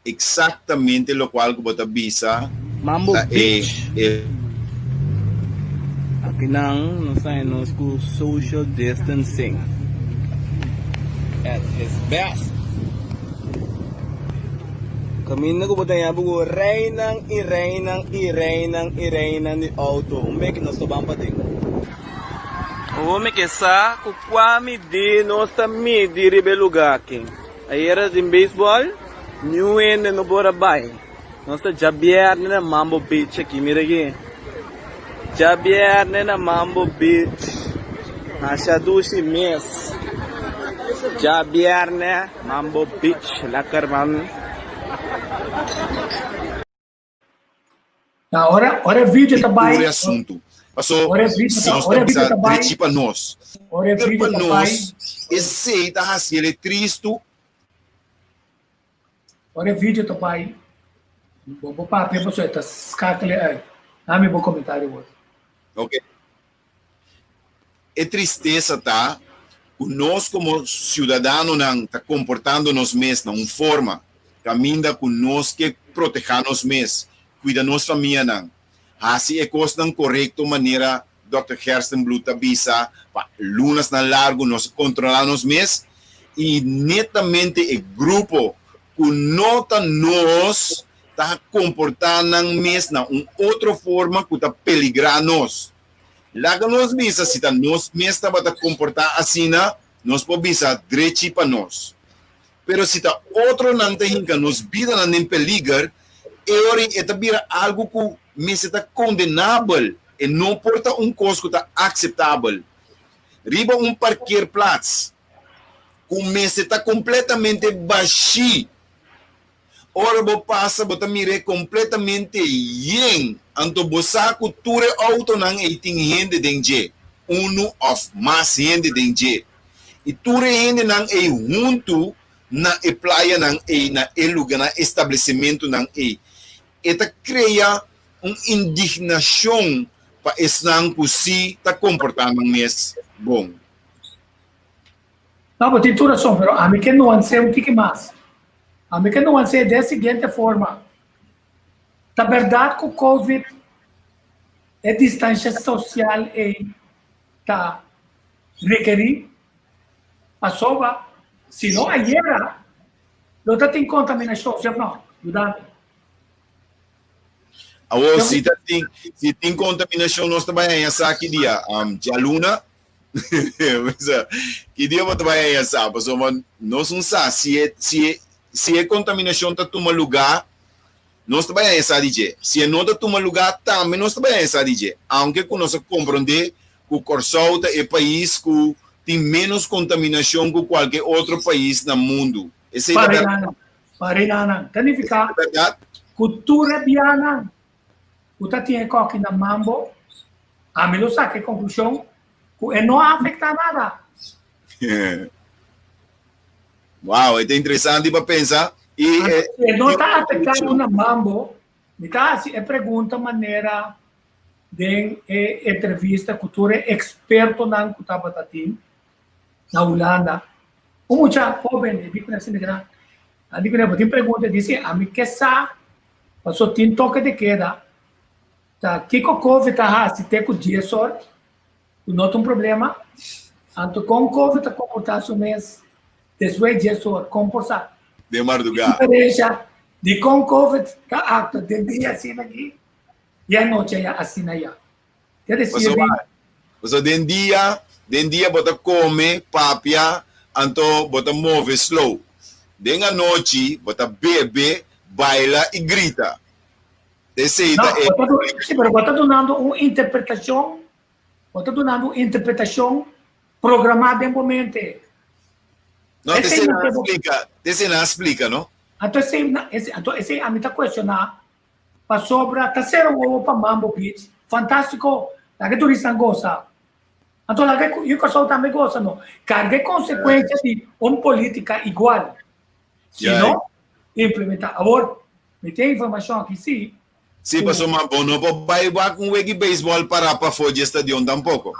exactamente lo cual que você bisa Mambo Beach. Aqui não sai com social distancing at its best. Kami na ko ba tayo bugo Reynang ni auto. Umek nos to bang pating. Umek esa kukwami di nos ta mi di ribelugaking. Ayera din baseball. Newen no borabay. Nos ta Javier na Mambo Beach aqui miragi. Javier na Mambo Beach. Nashadushi miss. Javier na Mambo Beach lakarman. Na hora vídeo também. Esse assunto. Passou, Ora vídeo se nós estamos a também. direito para nós. Ora vídeo Para também. nós, esse está a ser triste. Ora vídeo também. Vou para a pessoa está escacale aí. Ame bom comentário outro. Ok. É tristeza, tá? Nós como cidadãos não tá comportando nos mesmos, não forma. Caminha com nós que proteger nos mesmos, cuida nos família não. Assim é coisa não correta maneira Dr. Gersten Blut avisa, lunas na largo nós controlar nos mesmos e netamente o grupo que nota nós tá comportando nos mesmos na outra forma que tá peligrar nós. Lá que nós visa se tá nós mesmos tá comportar assim, nós podemos visa direito para nós. Pero se tá outro não tem que nos vida não tem peligro, é também algo que me está condenável e não porta coisa que está aceitável. Riba parqueerplaats, que me está completamente vazio. Ora bo passa, bota mire completamente yen. Anto bosa cultura auto nang 18 gente dengue. Uno of mais gente dengue. E ture gente nang junto na praia nang na lugar na estabelecimento nang eta cria indignação para esnang kusi ta comportando mes bom. Não, mas tem tudo razão, mas a mim que não sei um que mais. A mim que não sei da seguinte forma. Na verdade, que o COVID é distância social e tá requerir a sova. Se não era, não tem contaminação, já não. Se tem contaminação, nós trabalhamos essa aqui dia. De aluna, que dia vou trabalhar essa? Nós não sabemos se é contaminação está tomando lugar, nós trabalhamos essa DJ. Se não está tomando lugar, também nós trabalhamos essa DJ. Aunque nós compreender que o Corsol é país que tem menos contaminação que qualquer outro país no mundo. Esse é verdade. Parinana. Significa cultura biana. Uta tinha coque na mambo. A mim não sabe que conclusão que não afeta nada. Uau, é interessante para pensar. E não está afetando na mambo. Então, é pergunta maneira de entrevista cultura experto na Kutabatati na Holanda. Muita jovem, digo assim, tem pergunta, diz, a mim que sabe, passou tem toque de queda, tá, que com COVID tá, se tem com dia sorte, não tem um problema, anto com COVID tá comportando mês, Depois disso, comportar. De madrugada. Diferença de com COVID, tá acto de dia assim aqui, e a noite é assim aí. Quer dizer, So den dia bota come, papia, anto bota move slow. Den a noite bota bebe, baila e grita. Receita é... Sim, mas bota dando uma interpretação programada em momento. Não, você não explica, não? Então, esse a mim tá questionar para sobra, tá sendo o para Mambo Beach, fantástico, lá que turista gosta. Então, lá que eu pessoal também gosta, não? Carga consequências de uma política igual. Se não, implementar. Agora, me tem informação aqui, sim. Sim, passou uma boa, não pode ir com o Wegi Baseball para fora de estadião tampouco.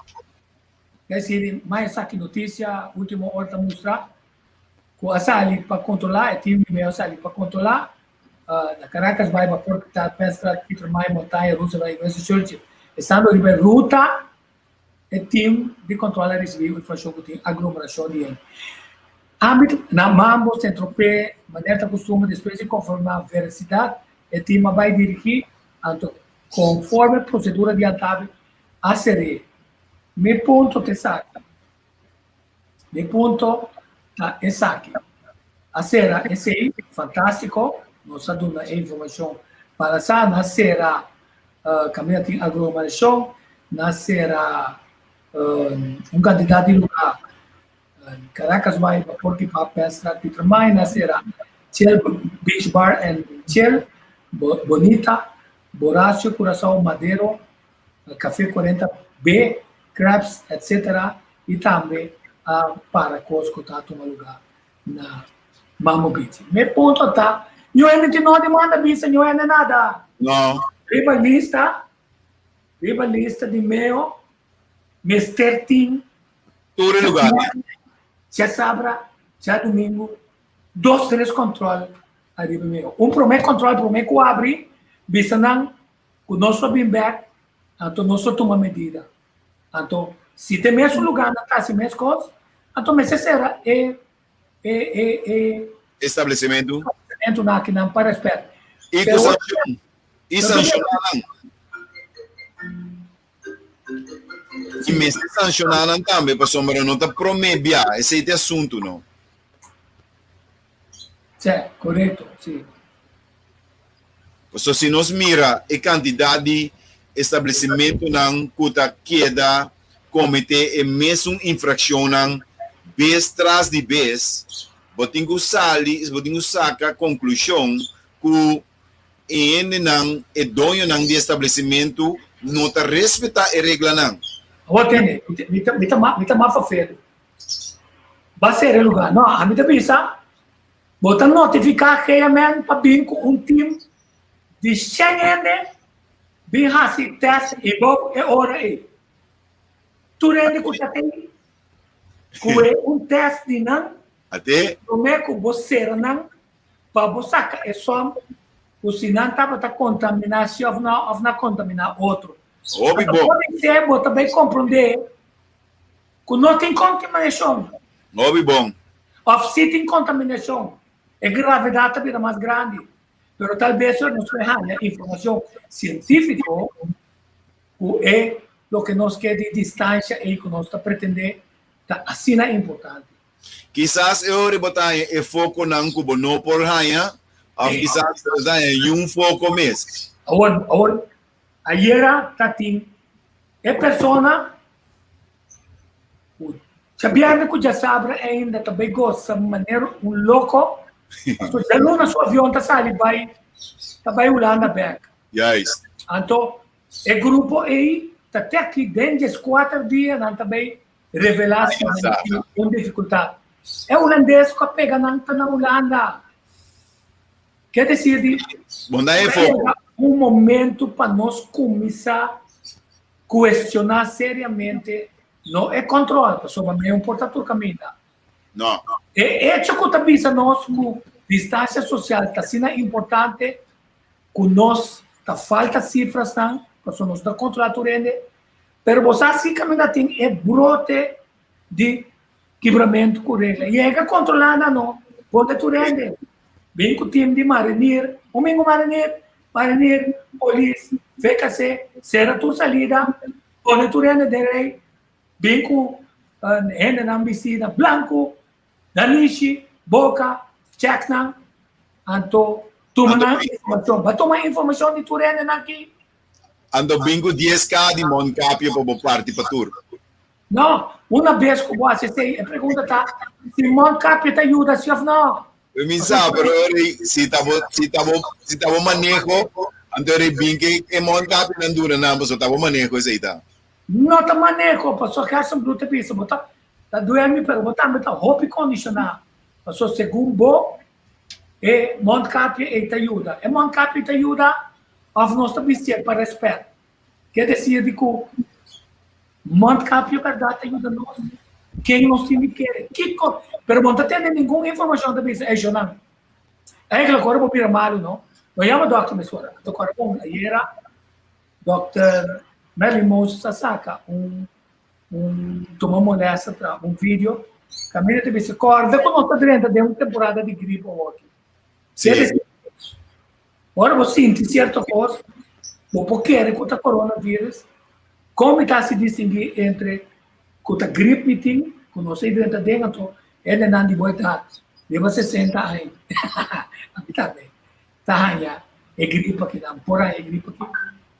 Quer dizer, mais aqui notícia, última hora mostrar, com a sala para controlar, time meu sala para controlar, na Caracas vai para Porto Pestra, Peter Mai, Montanha, Russa, vai para esse church, estando em ruta, o time de controle recebeu informação que tem aglomeração de gente. Âmbito, na Mambo, Centro-Pé, maneira costume, depois de conformar a veracidade, o time vai dirigir, conforme a procedura adiantada, a série. Me ponto te saca. Me ponto é saque. A sera esse fantástico, nos dá a informação para essa na sera caminho de aglomeração, na sera candidato de lugar Caracas vai para Porto Pestra, Peter Mai, na sera Chill Beach Bar and Chill, Bonita, Borácio, Curaçao, Madeiro, Café 40B, Crabs, etc. E também para Cosco está tomando lugar na Mambo Beach. Me ponto tá, não é não demanda visa, não é nada. Não. Riba lista de meu, Mr. Team. Todo lugar. Já sabra, já domingo, 2, 3 controle a riba meu. Primeiro controle, primeiro que abre, visa não, o nosso bimback, então nosso toma medida. Então, se tem mesmo lugar na casa, mesmo coisa, então, mas será Estabelecimento. Estabelecimento não para esperar. E com sanção. E sancionar. E mesmo sancionar também, para sombra não está promebiar esse é assunto, não? Sim, correto, sim. Se nós mira a quantidade de estabelecimento não cuta queda cometer a mesma infração não vez tras de vez, botinho saca conclusão que ele não é dono não de estabelecimento não está respeitar a regra não. Vou atender, me tá mal feito. Vai ser o lugar, não, a mim também sabe. Botar notificar realmente para vir com time de 100 anos, vir fazer teste e vou é hora aí. Tu rende que já tem teste de não, Até? como é que você não, para você é só, o sinal estava a contaminar, se não contaminar outro. Óbvio bom. Pode ser, você também compreender que não tem contaminação. Óbvio bom. Se tem contaminação, a gravidade também é mais grande. Mas talvez não seja a informação científica, que é o que nós queremos de distância e que nós pretendemos, assim é importante. Quizás eu botar o foco não cubo não por raia, ou quizás um foco mesmo. Agora, ayer tem a pessoa, sabia que já sabe ainda também gosta de maneira louco, se não na sua avião está saindo vai Holanda back. Yes. Então, o grupo aí está até aqui dentro dos 4 dias, não também revelar-se com dificuldade. É holandês que pega na Holanda. Quer dizer, um momento para nós começar a questionar seriamente, não é controle, pessoal, não importa o caminho. Não. É isso que também nós, com distância social, está sendo importante, que nós, está falta cifras, porque nós está controlando o rende, mas você assim que ainda tem brote de quebramento com regra. E é que controlada não, pode tu rende. Bem com o time de marinheiro, marinheiro, polícia, VKC, será tu salida, pode tu rende de rei, bem com rende na ambicina, Blanco, Danishi, Boca, Chekna, anto, tu mana informação, mas toma informação de tu rende aqui. Ando bingo 10K di Moncapio para parte para tur. Não, uma vez que você se pergunta tá, se Moncapio te ajuda, se não. Eu me sabe, pero se tava manejo, anterior bingo que Moncapio não dura não, mas tava manejo isso aí tá. Não tá manejo, passou que essa bruta pensa, botar, tá doendo para botar roupa condicionar, passou segundo e Moncapio te ajuda, e Moncapio te ajuda a nós vestir para respeito. Quer dizer que Moncapio verdade ajuda nós. Quem nós temos que pero não tem nenhuma informação da vez é jornal. É que agora vou vir mal, não? Eu chamo Dr. Mesura. Agora bom, era Dr. Melly Moses Sasaka, tomamos nessa vídeo. Caminho de se corda com nossa doença de uma temporada de gripe aqui. Sim. Agora você sente certa coisa, o porquê com o coronavírus, como está se distinguir entre com a gripe meeting, com nossa doença dentro, ele não de boa idade, leva 60 anos. Está bem. Está aí, é gripe aqui, não, por aí é gripe aqui.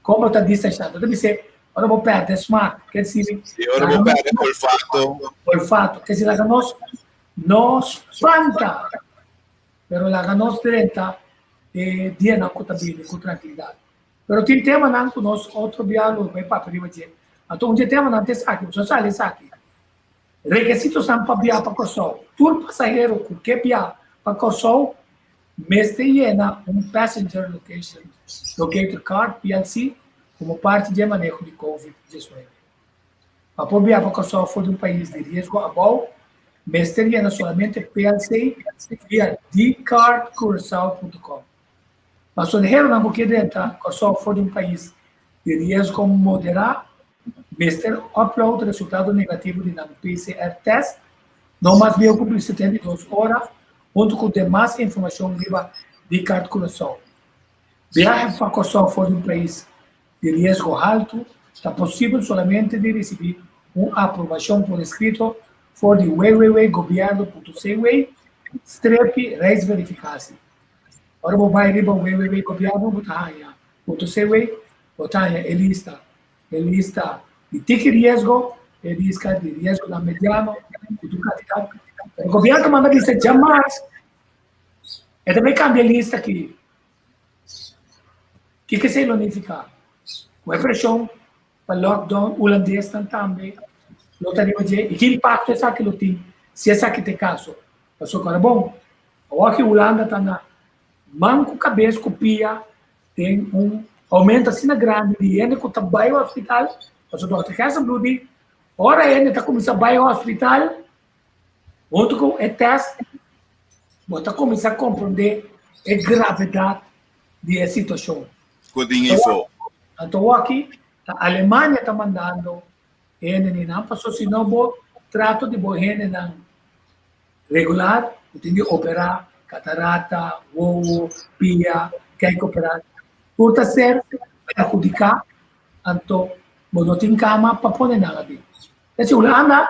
Como está distanciado? Deve ser, agora vou perder smart, quer dizer, agora vou perder olfato. Olfato, quer dizer, nós planta, pero la nós 30 dia não com tranquilidade. Pero tem tema não com nós outro diálogo, vai para prima dizer. Então, um tema não tem aqui, só sai aqui. Requisitos são para viajar para Kosovo. Todo passageiro que viaja para Kosovo, mestre llena passenger locator card, PLC, como parte de manejo de COVID-19. Para viajar para Kosovo fora de país de risco abaixo, mestre llena solamente PLC via dcardcuraçao.com. Mas o dinheiro não pode entrar Kosovo fora de país de risco moderado, mestre upload resultado negativo de PCR test, não mais veio por 72 horas, junto com demais informação viva de cartulação. Viagem para Kosovo fora de país de risco alto, está possível somente de receber uma aprovação por escrito for de www.governo.cw/reis verificasse. Agora vou vai riba www.governo.cw, botar a lista de tique risco, lista de risco da mediano, o governo manda lista jamais. E também cambia a lista aqui. O que se unificar? A pressão para lockdown holandês também. E que impacto é que tem? Se é que tem caso. Mas agora, bom, aqui a Holanda está na manco cabeça, copia, tem aumento assim na grande, e ele está vai ao hospital, mas o doutor Casa Bludi, ora ele está começando a vai ao hospital, junto com o teste, está começando a compreender a gravidade da situação. Então, aqui, a Alemanha está mandando ele não passou, se não, vou trato de boa não regular, tem que operar catarata, ovo, pia, quer operar. Por ser perjudicar, então, não tem cama para pôr nada ali. Então, o Holanda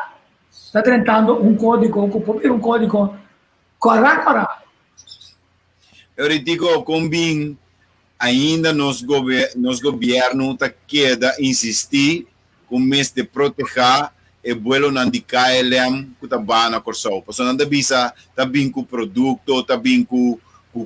está tentando código, um código correto. Eu digo, combin, ainda nos governo tá queda insistir com mês de proteger e vuelo não de KLM que tá bana Kosovo. Porque não bisa tá bem com produto, tá bem com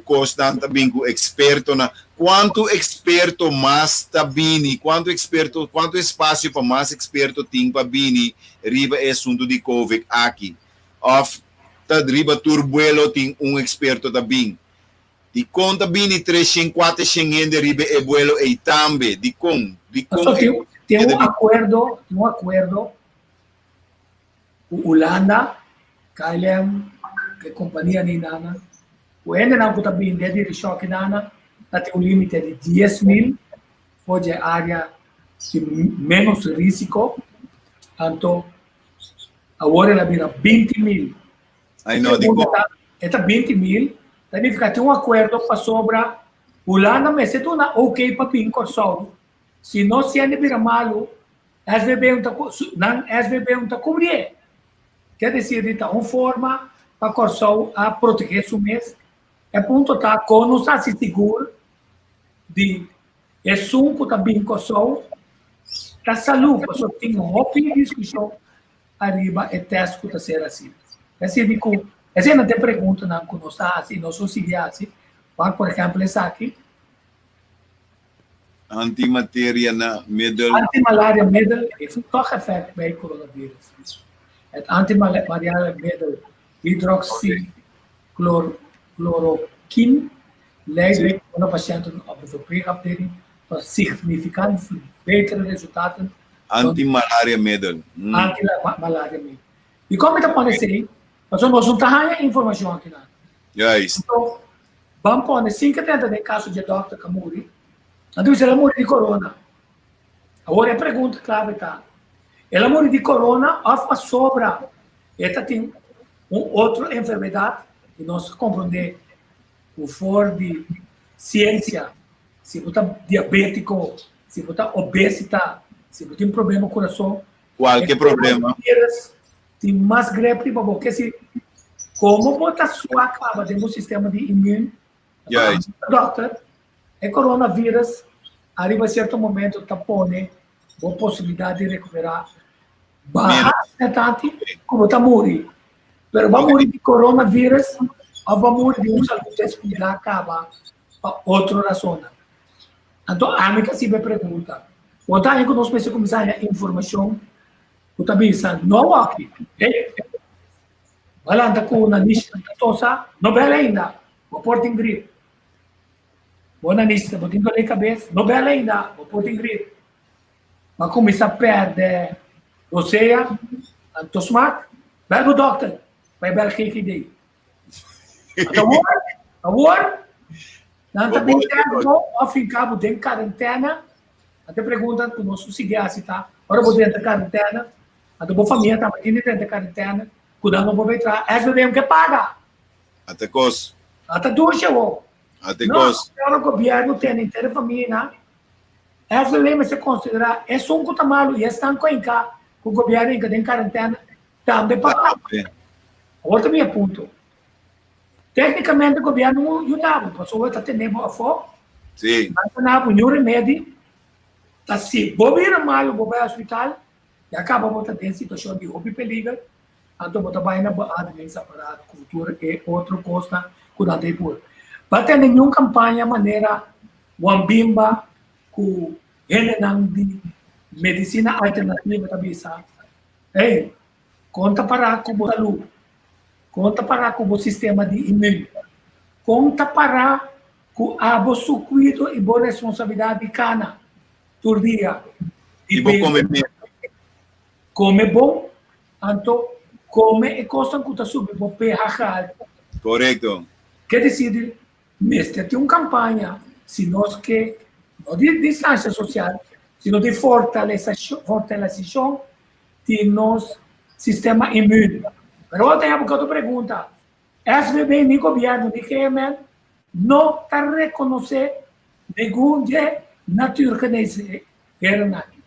custo, tá bem com experto na quanto experto mais tá bem, quanto espaço para mais experto tem para bem riba é assunto de COVID aqui. Of tá riba turbuelo tem experto tá bem. Di conta bem 300, 400 de riba e vuelo e também di con tem um acordo com Holanda, KLM, que companhia nem nada. O ende não está bem de choque nada, tem um limite de 10.000, pode área de menos risco, então Agora ela vira 20.000. Ai, no, di ko. Esta 20.000, também fica tem um acordo para sobra, o lana mas se tu na ok para pin corso, se não se ainda vira malo, SVB não tá cobrir. Quer dizer, então, uma forma para corso a proteger o mês, é ponto tá com nos se seguro de é sunco também corso, da saúde, para só tem uma ótima discussão arriba e teste que está ser assim. Assim, digo, essa não tem pergunta, não, que nós assim, nós assim, por exemplo, essa aqui, Antimateria na middle. antimalaria middel, heeft toch effect bij coronavirus. Het antimalaria middel, hydroxychloroquine, leidt bij patiënten op de verpleegafdeling tot significant betere resultaten. Antimalaria middle. Antimalaria middel. E como está acontecendo? Nós não temos informação aqui. Yes. Então, vamos pôr 50 de caso de Dr. Kamuri. Então, ela morre de corona. Agora, a pergunta clave está. Ela morre de corona ou sobra? Ela tem outra enfermidade que nós compreendemos o for de ciência. Se você está diabético, se você está obesita, se você tem problema no coração. Qualquer problema. Tem mais grave para você. Se como botar sua acaba dentro do sistema de imune, Yes. Doctor, é coronavírus, arriba a certo momento está pondo a possibilidade de recuperar bastante, como está morrendo. Mas vai morrer de coronavírus, ou vai morrer de uma saúde explicar acaba para outra razão. Então, a minha se me pergunta, quando a gente começa a começar a informação, eu também sei, não aqui, vai lá andar com uma lista de tosa, não vai ainda, vou pôr em grito. Boa lista, vou ter dor de cabeça, não vai ainda, vou pôr em grito. Mas começar a perder, você, então smart, vai pro doctor, vai ver o que que dei. Agora, não está bem tempo, ao fim cabo, tem quarentena, até pergunta para o nosso seguinte, tá? Agora eu vou dentro da quarentena, a tua família está dentro da quarentena, cuidando não vou entrar, essa é o que paga. Até cos. Até duas eu Até cos. Não, o governo tem inteira família, essa lei se considera, é só um malo, e estão com cá, o governo em tem quarentena, também paga. Agora também é ponto. Tecnicamente o governo não ajudava, a pessoa está tendo a fogo, Sim. mas não há remédio, tá se bobeira mal, vou ao hospital, e acaba botando em situação de roubo e perigo, então bota vai na administração separada, cultura e outra coisa, cuidado aí por. Para ter nenhuma campanha maneira, uma bimba, com de medicina alternativa também, sabe? Ei, conta para como saúde, conta para como sistema de imune, conta para com a boa cuido e boa responsabilidade de cana, todo dia. E vou comer bem. Come bom, então come e costa que está subindo o pH. Correto. Quer dizer, mestre, tem uma campanha, se nós que, não de distância social, se não de fortalecição de nosso sistema imune. Mas eu tenho uma pergunta. SBB, nem governo, nem QML, não está reconhecendo nenhum de natureza aqui.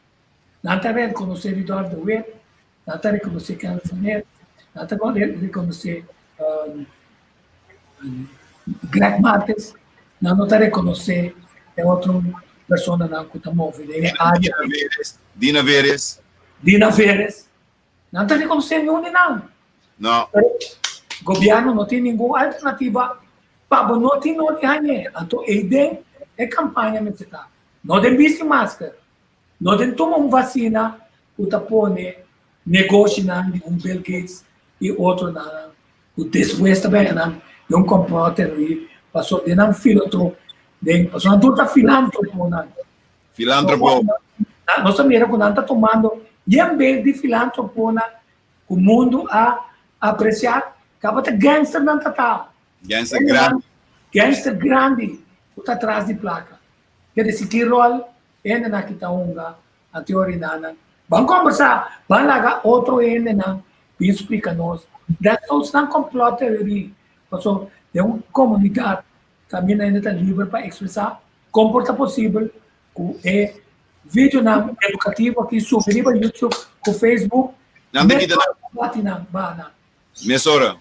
Não está reconhecendo Rudolf de Witt, não está reconhecendo Canfonet, não está reconhecendo Greg Marques, não está reconhecendo outra pessoa que está movida. Dina Veres. Dina Veres. Não está reconhecendo nenhum de não. Não. O governo não tem nenhuma alternativa para não ter ganhar. Então, a ideia é campanha, não tem visto máscara, não tem tomar uma vacina, o tapone, negócio um Bill Gates e outro na o depois também não comporta e passou de não filtro, passou não está filântropo não. Filântropo. Nós também quando está tomando e em vez de filântropo o mundo a apreciar, acaba de gangster não está. Gangster grande. Gangster grande, está atrás de placa. Quer dizer que rol ainda na kita unga a teoria nana. Vamos conversar, vamos lagar outro ainda na explica-nos. Dados não complota ali. Então, é uma comunidade também ainda está livre para expressar como é possível com vídeo na educativo aqui sobre o YouTube, com o Facebook. Nanda kita Bana. Mesora.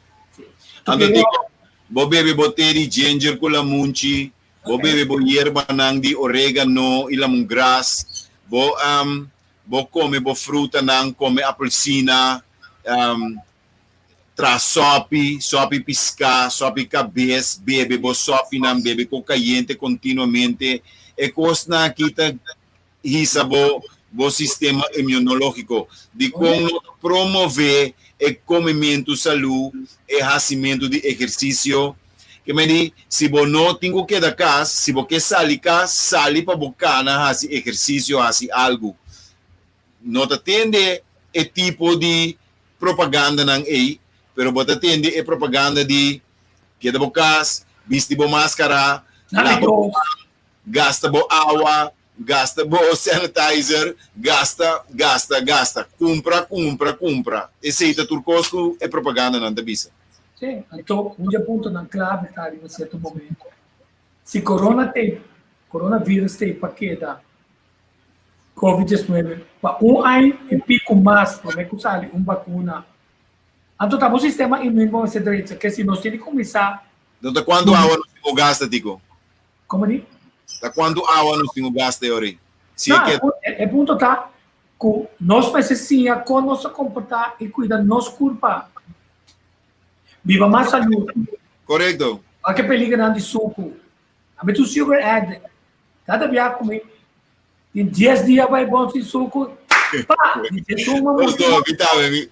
Ando tiko, bo bebe bo teri ginger ko lamunchi, bo bebe bo yerba nang di oregano, ilang grass, bo come bo fruta nang come apelsina, tra sopi pisca, sopi cabez, bebe bo sopi nang bebe ko caliente continuamente, e kos na kita hisa bo sistema imunológico, de como promover o comimento saúde e fazimento de exercício. Que me diz, se você não tem que da casa, se você quer sair casa, sale para bocana, fazer exercício, fazer algo. Não atende o tipo de propaganda não é, pero você atende a propaganda de que da casa, viste bo máscara, gasta bo água, gasta bo sanitizer, gasta. Compra. Esse é turcosco é propaganda não da bisa. Sim, então, ponto na clave está em um certo momento. Se coronavírus tem para que dar COVID-19, para ano e pico mais, para que usar uma vacuna. Então, tá, o sistema imune vai ser direito, que se nós temos que começar... Então, quando a água não gasta, Tico? Como diz? Da quando a água não gasta, Ori? É ponto tá que nós precisamos com nosso comportar e cuidar nossa culpa. Viva mais saúde. Correto. A que peligra de suco. A mim tu sugar addict. Cada dia comer. Em 10 dias vai bom de suco. Pá! Vitame.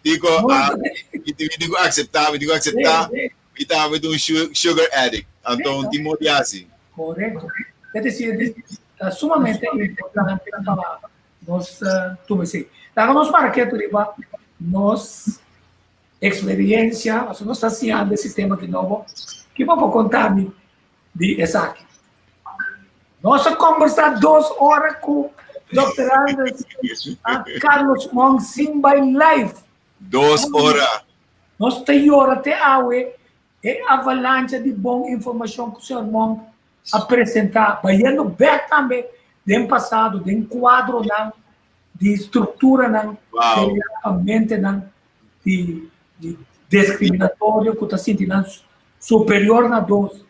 Digo aceitar. Vitame de um sugar addict. Então, Timothy assim. Correto. É dizer, sumamente importante para nós, nós para que tu diga, nós experiência, nós está ciando esse sistema de novo, que vamos contar-me de Isaac. Nós conversamos 2 horas com o Dr. Anders Carlos Mong by live. 2 horas. Nós temos hora até a e avalanche de boa informação que o senhor Mong apresentar, vaindo back também do passado, do quadro não, de estrutura não, mente não, de discriminatório que está sentindo superior na dose.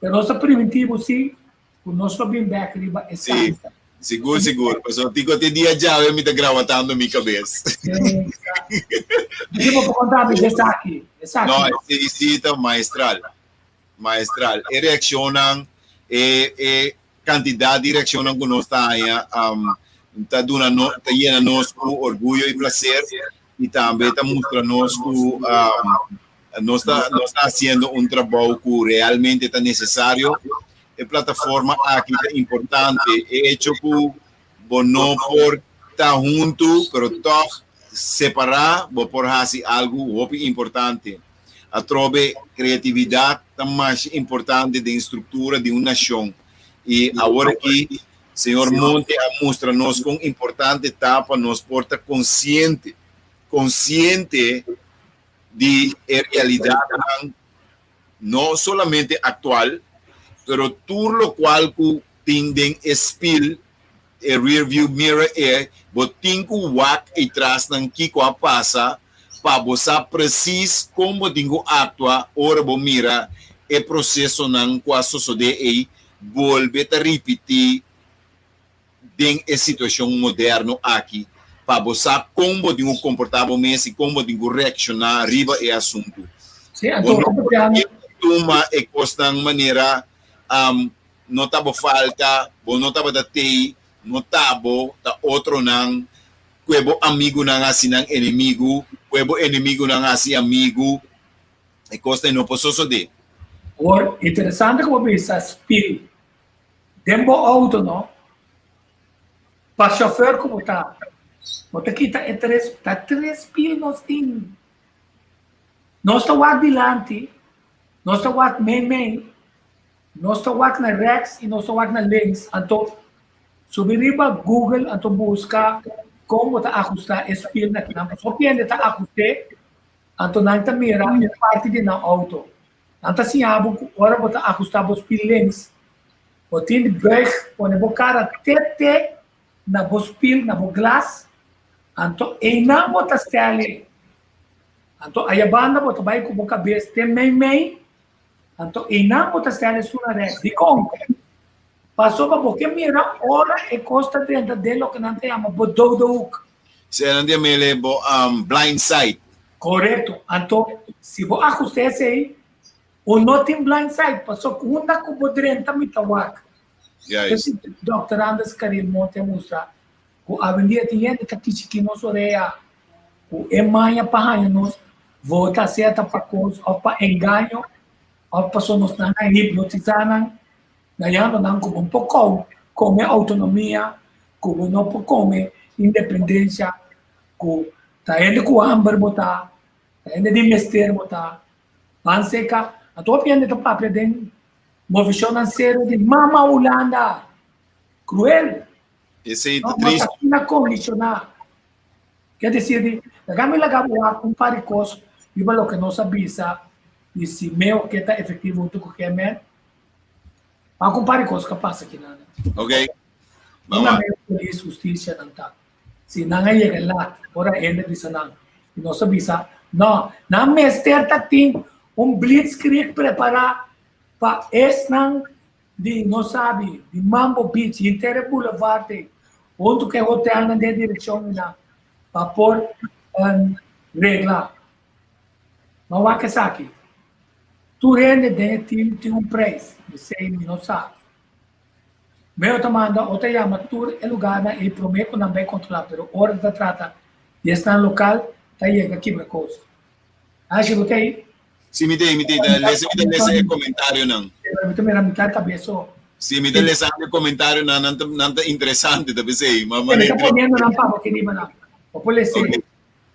O nosso preventivo sim, o nosso bem back riba é sim. Seguro. Mas eu digo até dia já eu me está gravando na minha cabeça. Eu vou contar de aqui. Não, é visita maestral. E reaccionam quantidade de reaccionam que nós está aí, está llena nós com orgulho e prazer e também está mostrando nós que nós está fazendo trabalho que realmente está necessário. A plataforma aqui é importante, é hecho que não por estar junto, pero toch separar, por fazer algo importante. A trove criatividade é mais importante da estrutura de uma nação. E agora que o senhor Monte mostra-nos com importante etapa, nos porta consciente de realidade não somente atual, pero tudo lo qual que tem espelho e rearview mirror botin que wak e traz ng kiko passa para você preciso como dingo atua ora bo mira e processo ng quaso so de volve a repetir den a situação moderno aqui para você como dingo comportava mesmo como dingo reaccionar riba e assunto. Sim, uma e costa maneira não estava falta, não estava da tei, não estava da outro não, quebo amigo não assim não inimigo, quebo inimigo não assim amigo, e costa não posso de. Or interessante como pensa espírito, tempo auto não, para chofer como tá, você quita três pilos nós tem, nós estamos adiante, nós estamos meio nós estamos na Rex e nós estamos na Links. Então, subir para Google, então busca como está ajustar espelho na kinampo. Só que ainda está ajustar, anto não mira parte de na auto. Anta assim, ora bota ajustar os pilens. O tin brug, pone bo cara tete na bo spil, na bo glass. Anto e na bota stelle. Anto a banda bota vai com bo cabeça tem mei. Anto e na bota stelle suna rex. Di con. Passou para porque mira ora e costa dentro dele que não tem ama bo do. Se nandiya mele bo blind sight. Correto. Anto se bo ajustar esse aí, o não tem blind sight, passou com uma com bo drenta mitawak. Yes. Dr. Anders Karim Monte mostra que a avenida tinha de que nós oreia o emanha para nós vota certa para coisa ou para engano ou para só nós não hipnotizar ganhando não como um pouco como autonomia como não como independência com tá indo com amber botar tá indo de mestre botar panseca a tua pianda tá papel den movimento financeiro de mama Holanda cruel. Esse Não, triste. mas na condicionar. Quer dizer, kami lagawa kung parikos, iba lo que não sabia, e se meu que está efetivo do que é men, mas kung parikos kapaz aqui nada. Okay. Não Mama. é meio police justiça não tá. Se não é ele lá, ora ele diz não. E não sabia, não, na mester tá tem blitzkrieg preparar para esse não de não sabe de Mambo Beach, Inter Boulevard, onde que hotel na direção na para pôr regla. Não há que saque. Tu rende tem preço, você não sabe. Meu tamanda, outra chama, tu é lugar na e prometo não vai controlar, pero hora da trata, e está no local, tá aí aqui para coisa. Acho que você Si mi te lese comentario nang. permítame a mitad cabeça. Si mi te lese comentario na nanta interessante da bese. Mama Ele está poniendo na papa que nem na. O pole ser.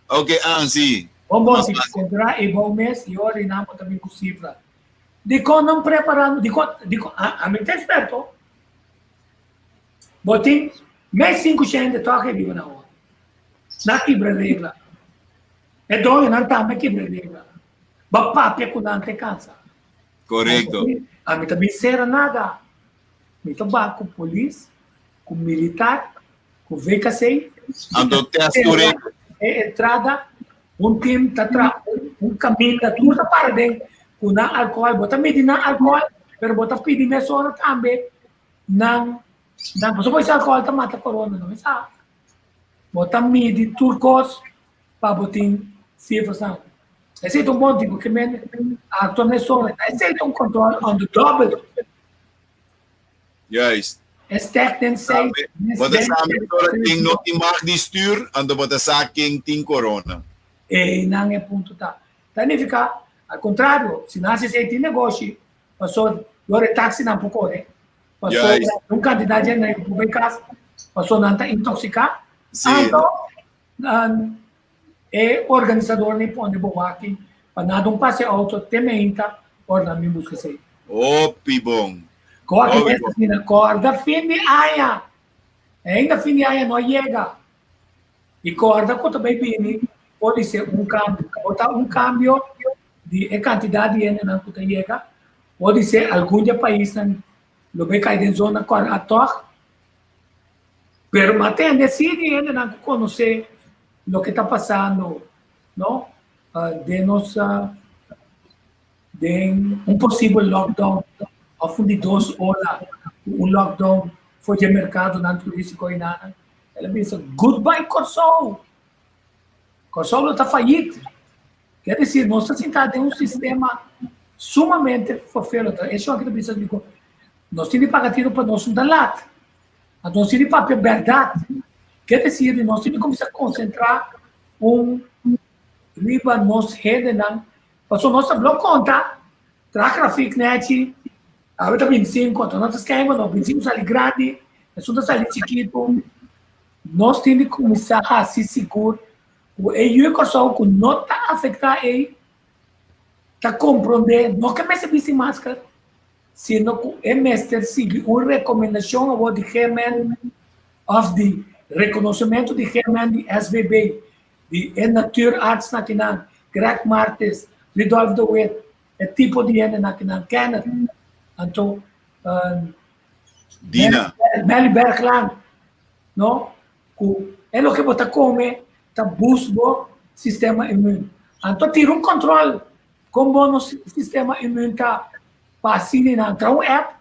Okay, si. Vamos se encontrar e bom mês e ora inamo também com cifra. Dico não preparando, dico a mim tá esperto. Botim, mês 5 gente toca vivo na hora. Na quebra regla. É doido, não tá, mas quebra regla. Bapapia com não te cansa. Correcto. A mim também será nada. Me tobar com polícia, com militar, com VKC. Ando te asture. É entrada, time tá caminho da turma para dentro. Com álcool, bota medina álcool, pero bota pedir mesora também. Não, você pode álcool, tá mata corona, não é sabe? Bota medi turcos, para botar cifras não. Esse é um bom tipo que a tua mesora, esse é um controle on the double. Juist. Estek den sei. Wat is samen ting no ti mag di stuur ando bota saking ting corona. E não é ponto tá. Significa, ao contrário, se nasce sei tem negócio, passou, agora táxi não pouco, né? Passou um candidato de né, publicar, passou não tá intoxicar. Então, é organizador nem pode boar aqui, para nada passe auto tementa, ora me busca sei. Oh, pibong. Corda fim de aia. Ainda fim de aia não chega. E corda quanto bem bem pode ser cambio. Botar cambio de quantidade de ene não que chega. Pode ser algum país não bem cair em zona corda ator. Pero matem decide ene não conhecer o que está passando, não? De nossa de possível lockdown. Ao fundo de 2 horas, lockdown foi de mercado não turístico e nada. Ela pensa, goodbye Corsol. Corsol está falido. Quer dizer, nós estamos sentados em sistema sumamente fofelo. Isso é o que eu penso. Nós temos que pagar tiro para nós da lata. Nós temos que pagar verdade. Quer dizer, nós temos que começar a concentrar riba nos rede não. Passou nossa bloco conta. Traffic net. A outra 25, então nós queremos, nós 25 sali grande, nós outros sali chiquito. Nós temos que começar a se segurar. O EU só que não está afetado aí, está compreendendo, não que mais se visse máscara, sino que é mestre seguir uma recomendação ao de Gemen of the reconhecimento de Germán de SVB, de natuurarts na kinang, Greg Martes, Rudolf de Wit, tipo de ene na kinang, Kenneth, anto, Dina. Meli Bergland, no? É o que você come, tá busco sistema imune. Então, tira um controle como o nosso sistema imune tá passando na um app,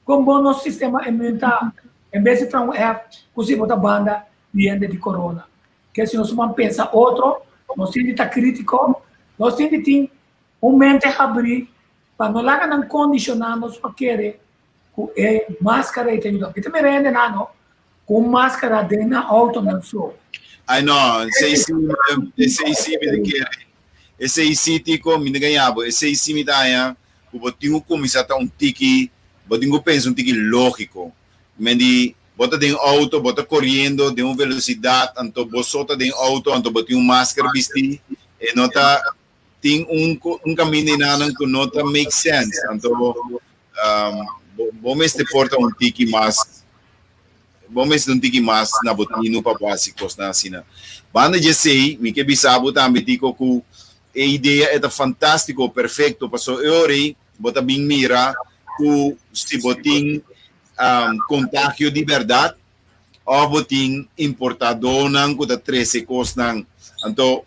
como o nosso sistema imune tá, em vez de ter um app, você bota banda de corona. Que se nós vamos pensar outro, nós temos que estar crítico, nós temos que ter mente abrir, para não lá não condicionar-nos para querer que máscara e tudo. Porque também é não, com máscara dentro da auto não sou. I know, esse me quer. Esse tico me ganhava, esse me dá, o botinho começa a um tiki, botinho pensa um tiki lógico. Mendi bota dentro auto, bota correndo de uma velocidade, então bota dentro auto, então botinho máscara vestir, e nota tem um caminho que nota make sense. Então vamos te porta um tiki mais vamos um tiki mais na botinho para básicos na assina. Banda de sei, me que bisabo também tico que a ideia é fantástico, perfeito, passou eu bota bem mira que se botin contágio de verdade ou botin importador não que da 13 costas então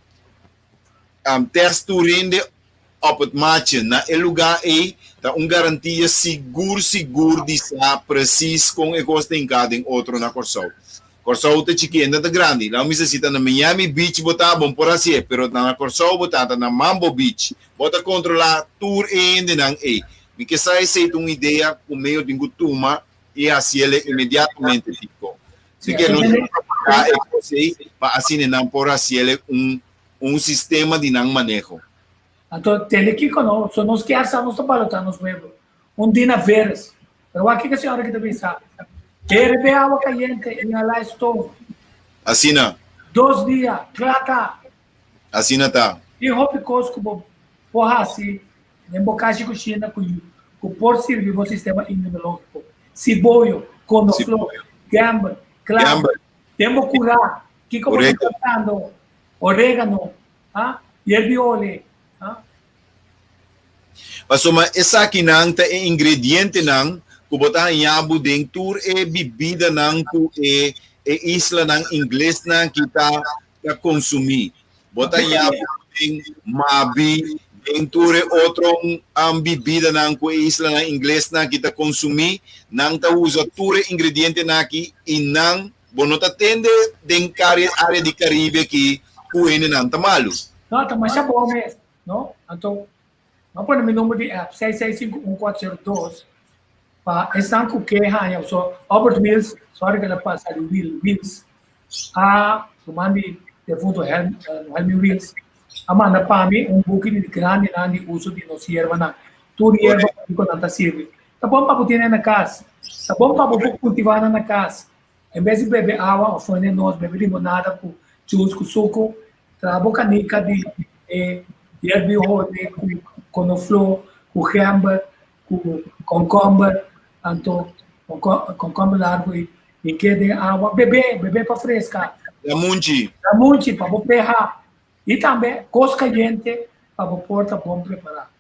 testurin de op het matchen na el lugar aí tá garantia seguro de estar preciso com o custo em cada outro na Corsol tá chiquinha tá grande lá necessita na Miami Beach botar bom por assim pero na Corsol botar na Mambo Beach bota controlar tour ainda não aí me que sai ser uma ideia o meio de gutuma e assim ele imediatamente ficou se que não para assim não por assim ele um sistema de não manejo. Então, tem que conosco, só nos que achamos que balotar nos huevos. Dia na veras. Pero aqui que a senhora que deve saber. Herve água caliente em lá estou. Assim não. 2 dias, clata. Assim não tá. E roupa cosco, porra assim, em bocagem coxina com por servir o sistema imunológico. Cibolho, conoflor, gamba, claro. Temos curar. Que como está falando? Orégano, herbiole. Pasoma essa aqui não é ingrediente não que botar em abo dentro é bebida não que é isla não inglês não que tá consumir. Botar em abo em mabi dentro é outro bebida não que é isla não inglês não que tá consumir não tá usa tudo ingrediente não aqui e não bonota tende dentro área de Caribe aqui kuinin não tá malo. Não, tá mais bom mesmo, não? Então, não põe meu número de app 6651402 para estar com que eu sou Albert Mills, sorry que ela passa ali Wills, comande defunto Helmi Wills, manda para mim booking de grande uso de nossa erva na tudo erva que não tá serve. Tá bom para botar na casa, tá bom para cultivar na casa. Em vez de beber água, ou fazer nós beber limonada com juice com suco, trabalho canica de herbiole, com flor, com gamba, com concombre, então concombre largo e que de água, beber para fresca. Lamunchi para beber e também cosca quente para porta bom preparar.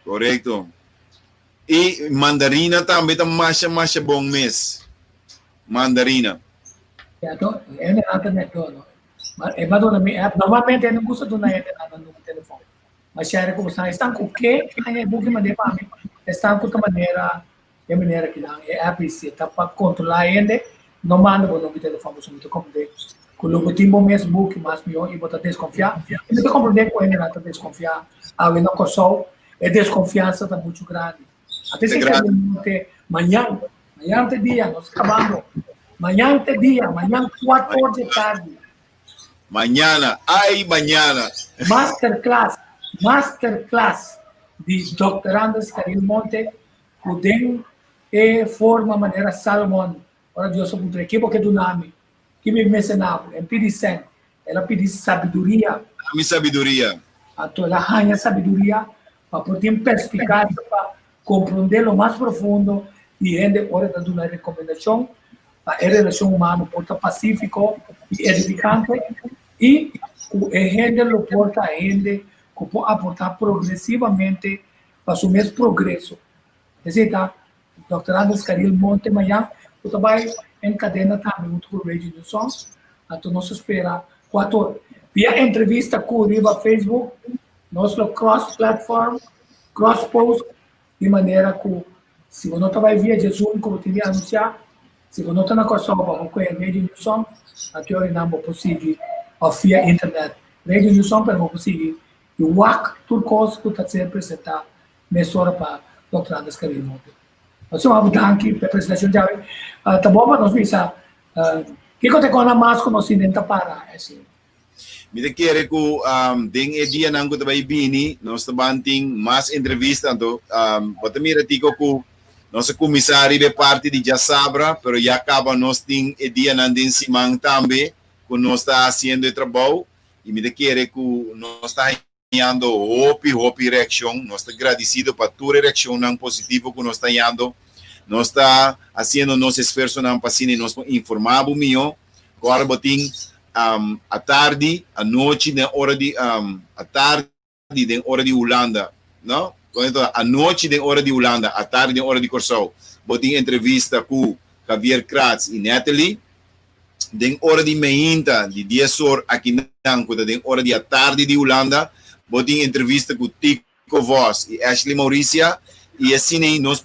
Correto. E mandarina também tá mais bom mês. Mandarina. Então, é na internet não. É mais na minha app. Normalmente eu não gosto de na no telefone. Mas se como estão com que aí book maneira para mim. Estão com maneira que lá é app se tá para controlar ainda. Não manda no telefone você muito como de. Com o logotipo mesmo book mais melhor e botar desconfiar. E não compreender com ele nada desconfiar. A não corso é desconfiança tá muito grande. Até se que amanhã é dia, nós acabamos. Amanhã é dia, amanhã 4 horas de tarde. Mañana. Masterclass de Dr. Anders Caril Monte, Udem e forma maneira Salomon. Ora, eu sou um equipe que do nome, que me mencionava, em Pidicen, ela pediu sabedoria. Minha sabedoria. Então, ela ganha sabedoria para poder perspicácia, para compreender o mais profundo e ainda hora de uma recomendação a relação humana porta pacífico e edificante e o gente lo porta a gente que pode aportar progressivamente para o mesmo progresso. Esse tá, Dr. Andres Caril Monte amanhã, eu trabalho em cadena também, muito com o Radio New Songs, então nós espera 4 horas. Via entrevista com o Riva Facebook, nosso cross-platform, cross-post, de maneira que, se você trabalha via Jesus, como eu tinha anunciado, se você está na Costa Rica, com a Radio New Song, a teoria não é possível, ou via internet. Radio New Song, para não conseguir, e o WAC, tudo coisa que está sendo apresentado, nessa hora para Dr. Andres Caril Monte. Então, eu danke pela apresentação de hoje. Tá bom para nós pensar, que você tem mais que nós tentamos parar, assim. Me quer que den dia nang ko tabay bini nós tabanting mas entrevista então bota mira tico que nosso comissário é parte de Jasabra pero já acaba nós tem dia nang den simang também que nós está fazendo o trabalho e me quer que nós está ganhando hope reaction nós está agradecido para toda reação nang positivo que nós está ganhando nós está fazendo nosso esforço nang pasine nós informar o meu agora botin à tarde, à noite, na hora de à tarde, na hora de Holanda, não? Então, à noite, na hora de Holanda, à tarde, na hora de Corsol. Botem entrevista com Javier Kratz e Natalie. Na hora de Meinta, de 10 horas aqui na Ancoda, na hora de à tarde de Holanda, botem entrevista com Tico Voss e Ashley Mauricia. E assim, nós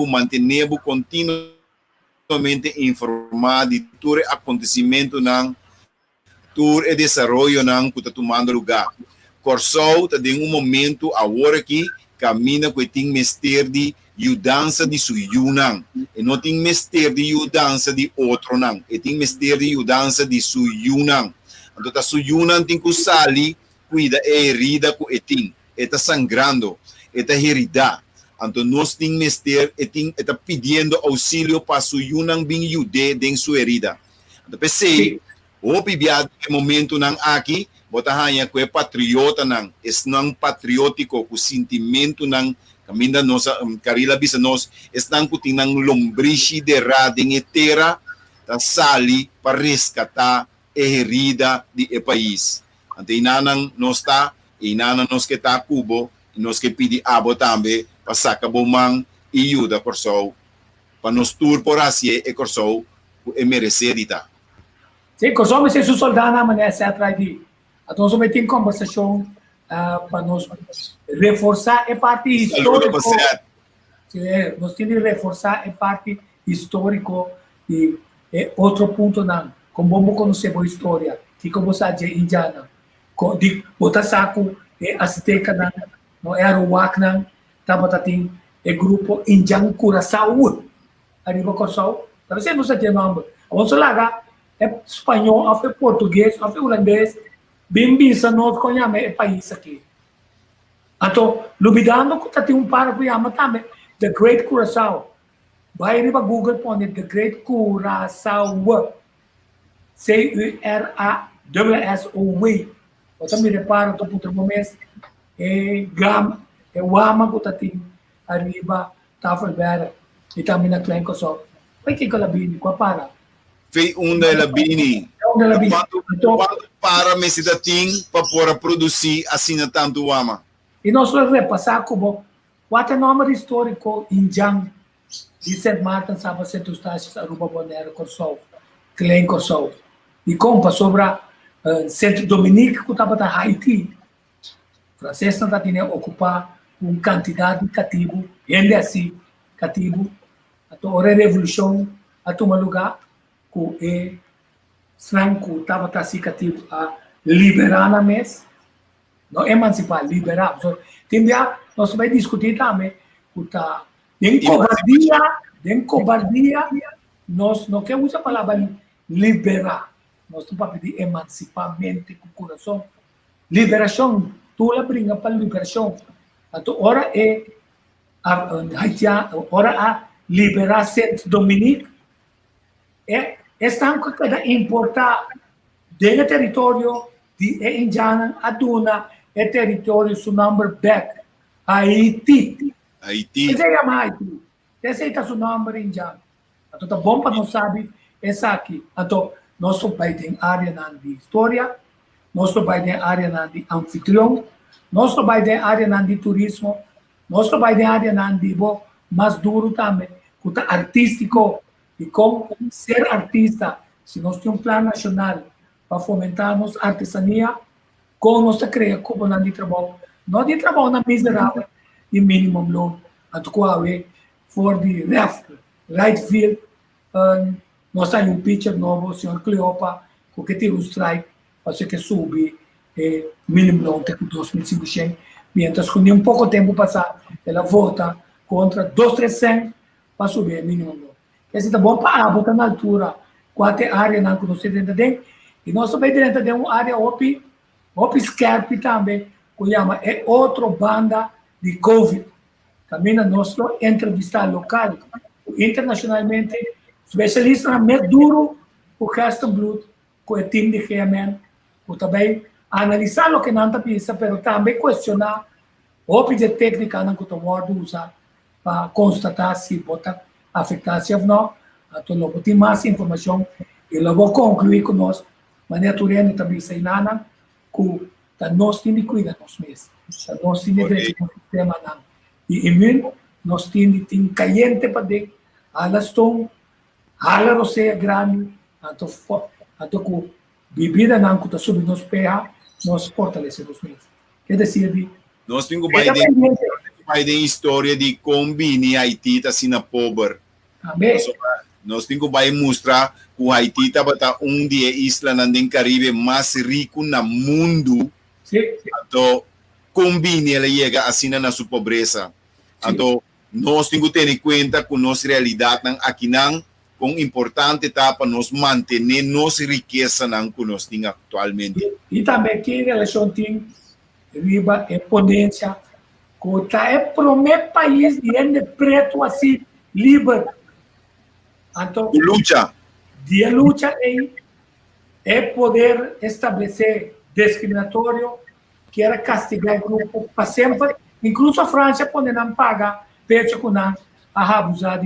manter continuamente informado de todo acontecimento na todo o desenvolvimento que está tomando lugar. Corsol está em momento agora que caminha com tem mestre de mudança de sua Yunnan. E não tem mestre de mudança de outro não. E tem mestre de mudança de sua Yunnan. Então, a sua Yunnan tem que sair, cuida a herida que tem. Está sangrando, está herida. Então, nós temos mestre e está pedindo auxílio para sua Yunnan bem ajude em sua herida. Então, pensei, o pibiado é momento nang aqui, bota hanya ko patriota nang, es nang patriótico, o sentimento nang caminda nossa carila bisa nos, es nang kuting nang lombrici de rading etera, ta sali para rescatar a herida de e país. Ante inanang nos ta, inanang nos que ta cubo, nos que pidi abo tambe, pa saka bomang iuda corso, pa nos tur por asie e corso, e merecerita. Sim, que somos esses soldados amanhece atrás de. Então, nós vamos ter conversação para nós reforçar a parte histórica. Nós temos que reforçar a parte histórica e outro ponto não. Como vamos conhecer a história, que como você diz indiana, de botar saco azteca não é Arawak não, tava tem o grupo indiano Curaçao, arriba Curaçao, talvez você não sabe o nome. Vamos lá é espanhol, é português, é holandês, bem bisa nós conhecemos o país aqui. Então, lubidando que tem para que chama também The Great Curaçao. Vai ali para Google põe The Great Curaçao. C-U-R-A-S-S-O-W. Você me repara, estou por um mês, o ama que tem arriba, Tafelberg, e também na Klein Kosovo. Vai que ela vem com a para. Fei da Labini. Quando para me se dating para poder produzir assim tanto o ama. E nós vamos repassar como o nome histórico indiano de St. Martin, Saba, Centro Estácios, Aruba, Bonaire, Kosovo, Klein Kosovo. E como sobre Centro Dominique, que estava na Haiti, o francês não tinha ocupar uma quantidade de cativo, ele assim, cativo, a revolução, a tomar lugar, que Franco estava cativo a liberar na mesa, não emancipar, liberar. Também nós vamos discutir também, em cobardia, nós não queremos a palavra liberar, nós estamos para pedir emancipar mente com o coração. Liberação, tu la brinca para liberação. Então, ora é a liberar Santo Dominique, estão cada importar do território de Indiana a Duna, território su number back, Haiti. Haiti. Esse é Haiti. Esse é o nome indiano. Então, tá bom para nós saber essa aqui. Então, nós vai ter área de história, nós vai ter área de anfitrião, nós vai ter área de turismo, nós vai ter área de mais duro também, que tá artístico, e como ser artista, se nós temos um plano nacional para fomentar nossa artesania, como nós criamos como não de trabalho. Não de trabalho na miserável e minimum loan. At Kuawe, for the right field, nós temos pitcher novo, o senhor Cleopa, que teve um strike, para que subir minimum loan até 2005. Mientras que um pouco tempo passar, ela vota contra 2,300 para subir minimum loan. Esse tá bom para botar na altura, quatro áreas na que nós temos dentro, e nós também dentro de uma área OP Scarpe também, que chama outra banda de Covid. Também nós entrevistar local, internacionalmente, especialista na mais duro, o Castle Blood, com o time de GMN, que também analisar o que não está pensando, mas também questionar a de técnica que o Word usa para constatar se pode afetar se ou não. Então, logo tem mais informação e logo concluir com nós, mas naturalmente também sei nada, que nós temos que cuidar de nós mesmos. Nós temos direito ao sistema imune, nós temos caliente para dentro, elas estão, elas você é grande, então com bebida não que está subindo nos pés, nós fortalecemos mesmos. Quer dizer, nós temos que história de combine Haiti está sendo pobre. Nós temos que mostrar que o Haiti está um dia isla no Caribe mais rico no mundo. Sim. Então, combine ela chega assim na sua pobreza. Então, nós temos que ter em conta que nossa realidade aqui não, com importante tá para nós manter nossa riqueza não que nós temos atualmente. E também que relação tem riba e potência, que é o primeiro país de preto assim livre. Então, de luta é poder estabelecer discriminatório, que era castigar o grupo para sempre, incluso a França, quando não paga, perde com não abusar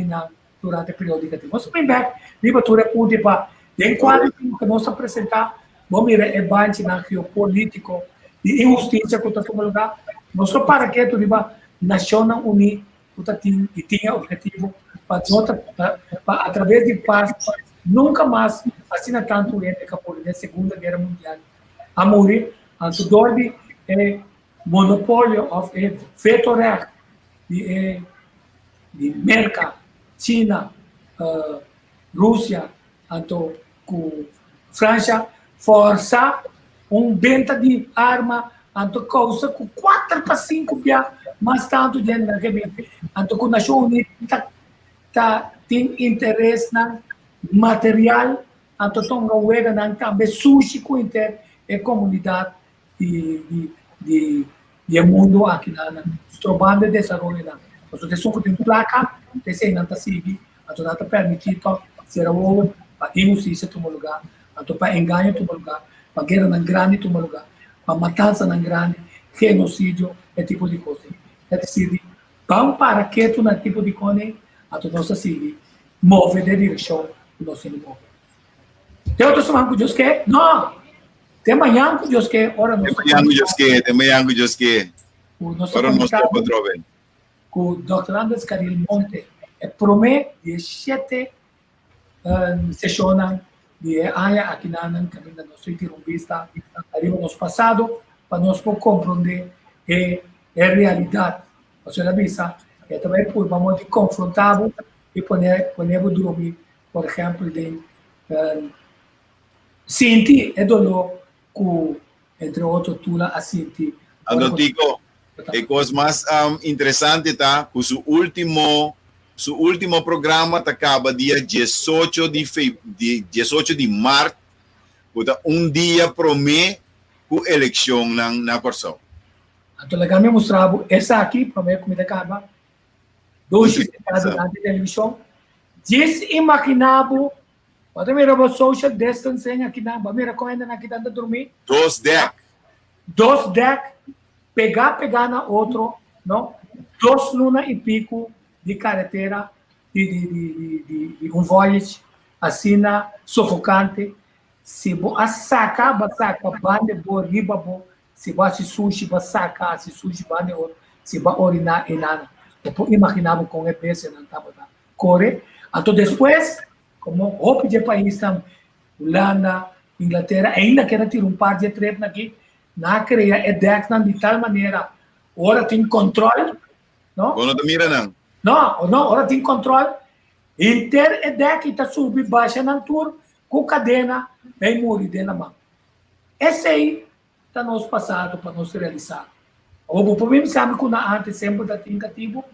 durante o período que temos. Mas, bem, libatura ponte para, em quadro que nós apresentar, vamos ver é bante na geopolítico de injustiça que está tomando lugar, nós só para que tu riba nacional unir, e tinha objetivo para através de paz, nunca mais assina tanto entre a Segunda Guerra Mundial. A morrer, antes de monopólio of vetorrecht de América, China, Rússia, então com França, força venda de arma, então causa com 4 para 5 dias mais tanto de então com a Nação Unida tem interesse na material, então tonga uega na também sushi com inter a comunidade de mundo aqui na trobando de desenvolvimento. Então tem tem placa, tem não tá seguir, então não tá permitido ser o para injustiça tomar lugar, então para engano tomar lugar, para guerra na grande tomar lugar, para matança na grande, genocídio, esse tipo de coisa. É dizer, vamos para que tu na tipo de coisa então nós assim move de direção que nós temos move. Tem outros chamam que Deus quer? Não. Tem amanhã que Deus quer, ora nós. Tem amanhã que Deus quer. Ora nós estamos padrão. Com o Dr. Andrés Caril Monte promete 17 sessões de área aqui na caminho da nossa entrevista arriba nos passado para nós compreender a realidade. Você avisa que também vamos confrontar e poner dormir, por exemplo, de sentir e dolor que entre outros tula a sentir. Então, Tico, a coisa mais interessante tá que seu último programa acaba dia 18 de março, dia promete com eleição na Corsão. Então, legal me mostrar essa aqui, promete como acaba. 2 estados na televisão. Desimaginável. Pode mirar o social distancing aqui na, vamos mirar como ainda aqui dando dormir. 2 deck. Pegar na outro, não? 2 luna e pico de carretera, de um voyage, assina sufocante. Se você saca, bande, bo, riba, bo. Se você sushi, você saca, se sushi, bande, se você orinar, enana. Depois imaginava com o peso, não estava corre. Então depois, como o de país tam Holanda, Inglaterra, ainda quer ter um par de trep aqui, na cria é de tal maneira, ora tem controle, não? Quando tu mira não. Não, ora tem controle. Inter é deck está subir baixa na tour, com cadena, bem morrer dentro da mão. Esse aí está nos passado para nós realizar. O problema sabe que na antes sempre está tentativo,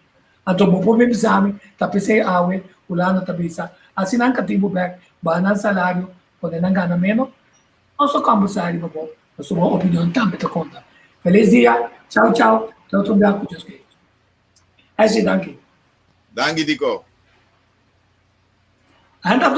então o problema sabe, está pensei awe, o lado está pensando, assim não cativo back, banal salário, quando não ganha menos, nós só conversar e vamos, a sua opinião também está conta. Feliz dia, tchau, tchau, tchau, tchau, tchau, tchau, tchau. É assim, danke. Danke, Dico. And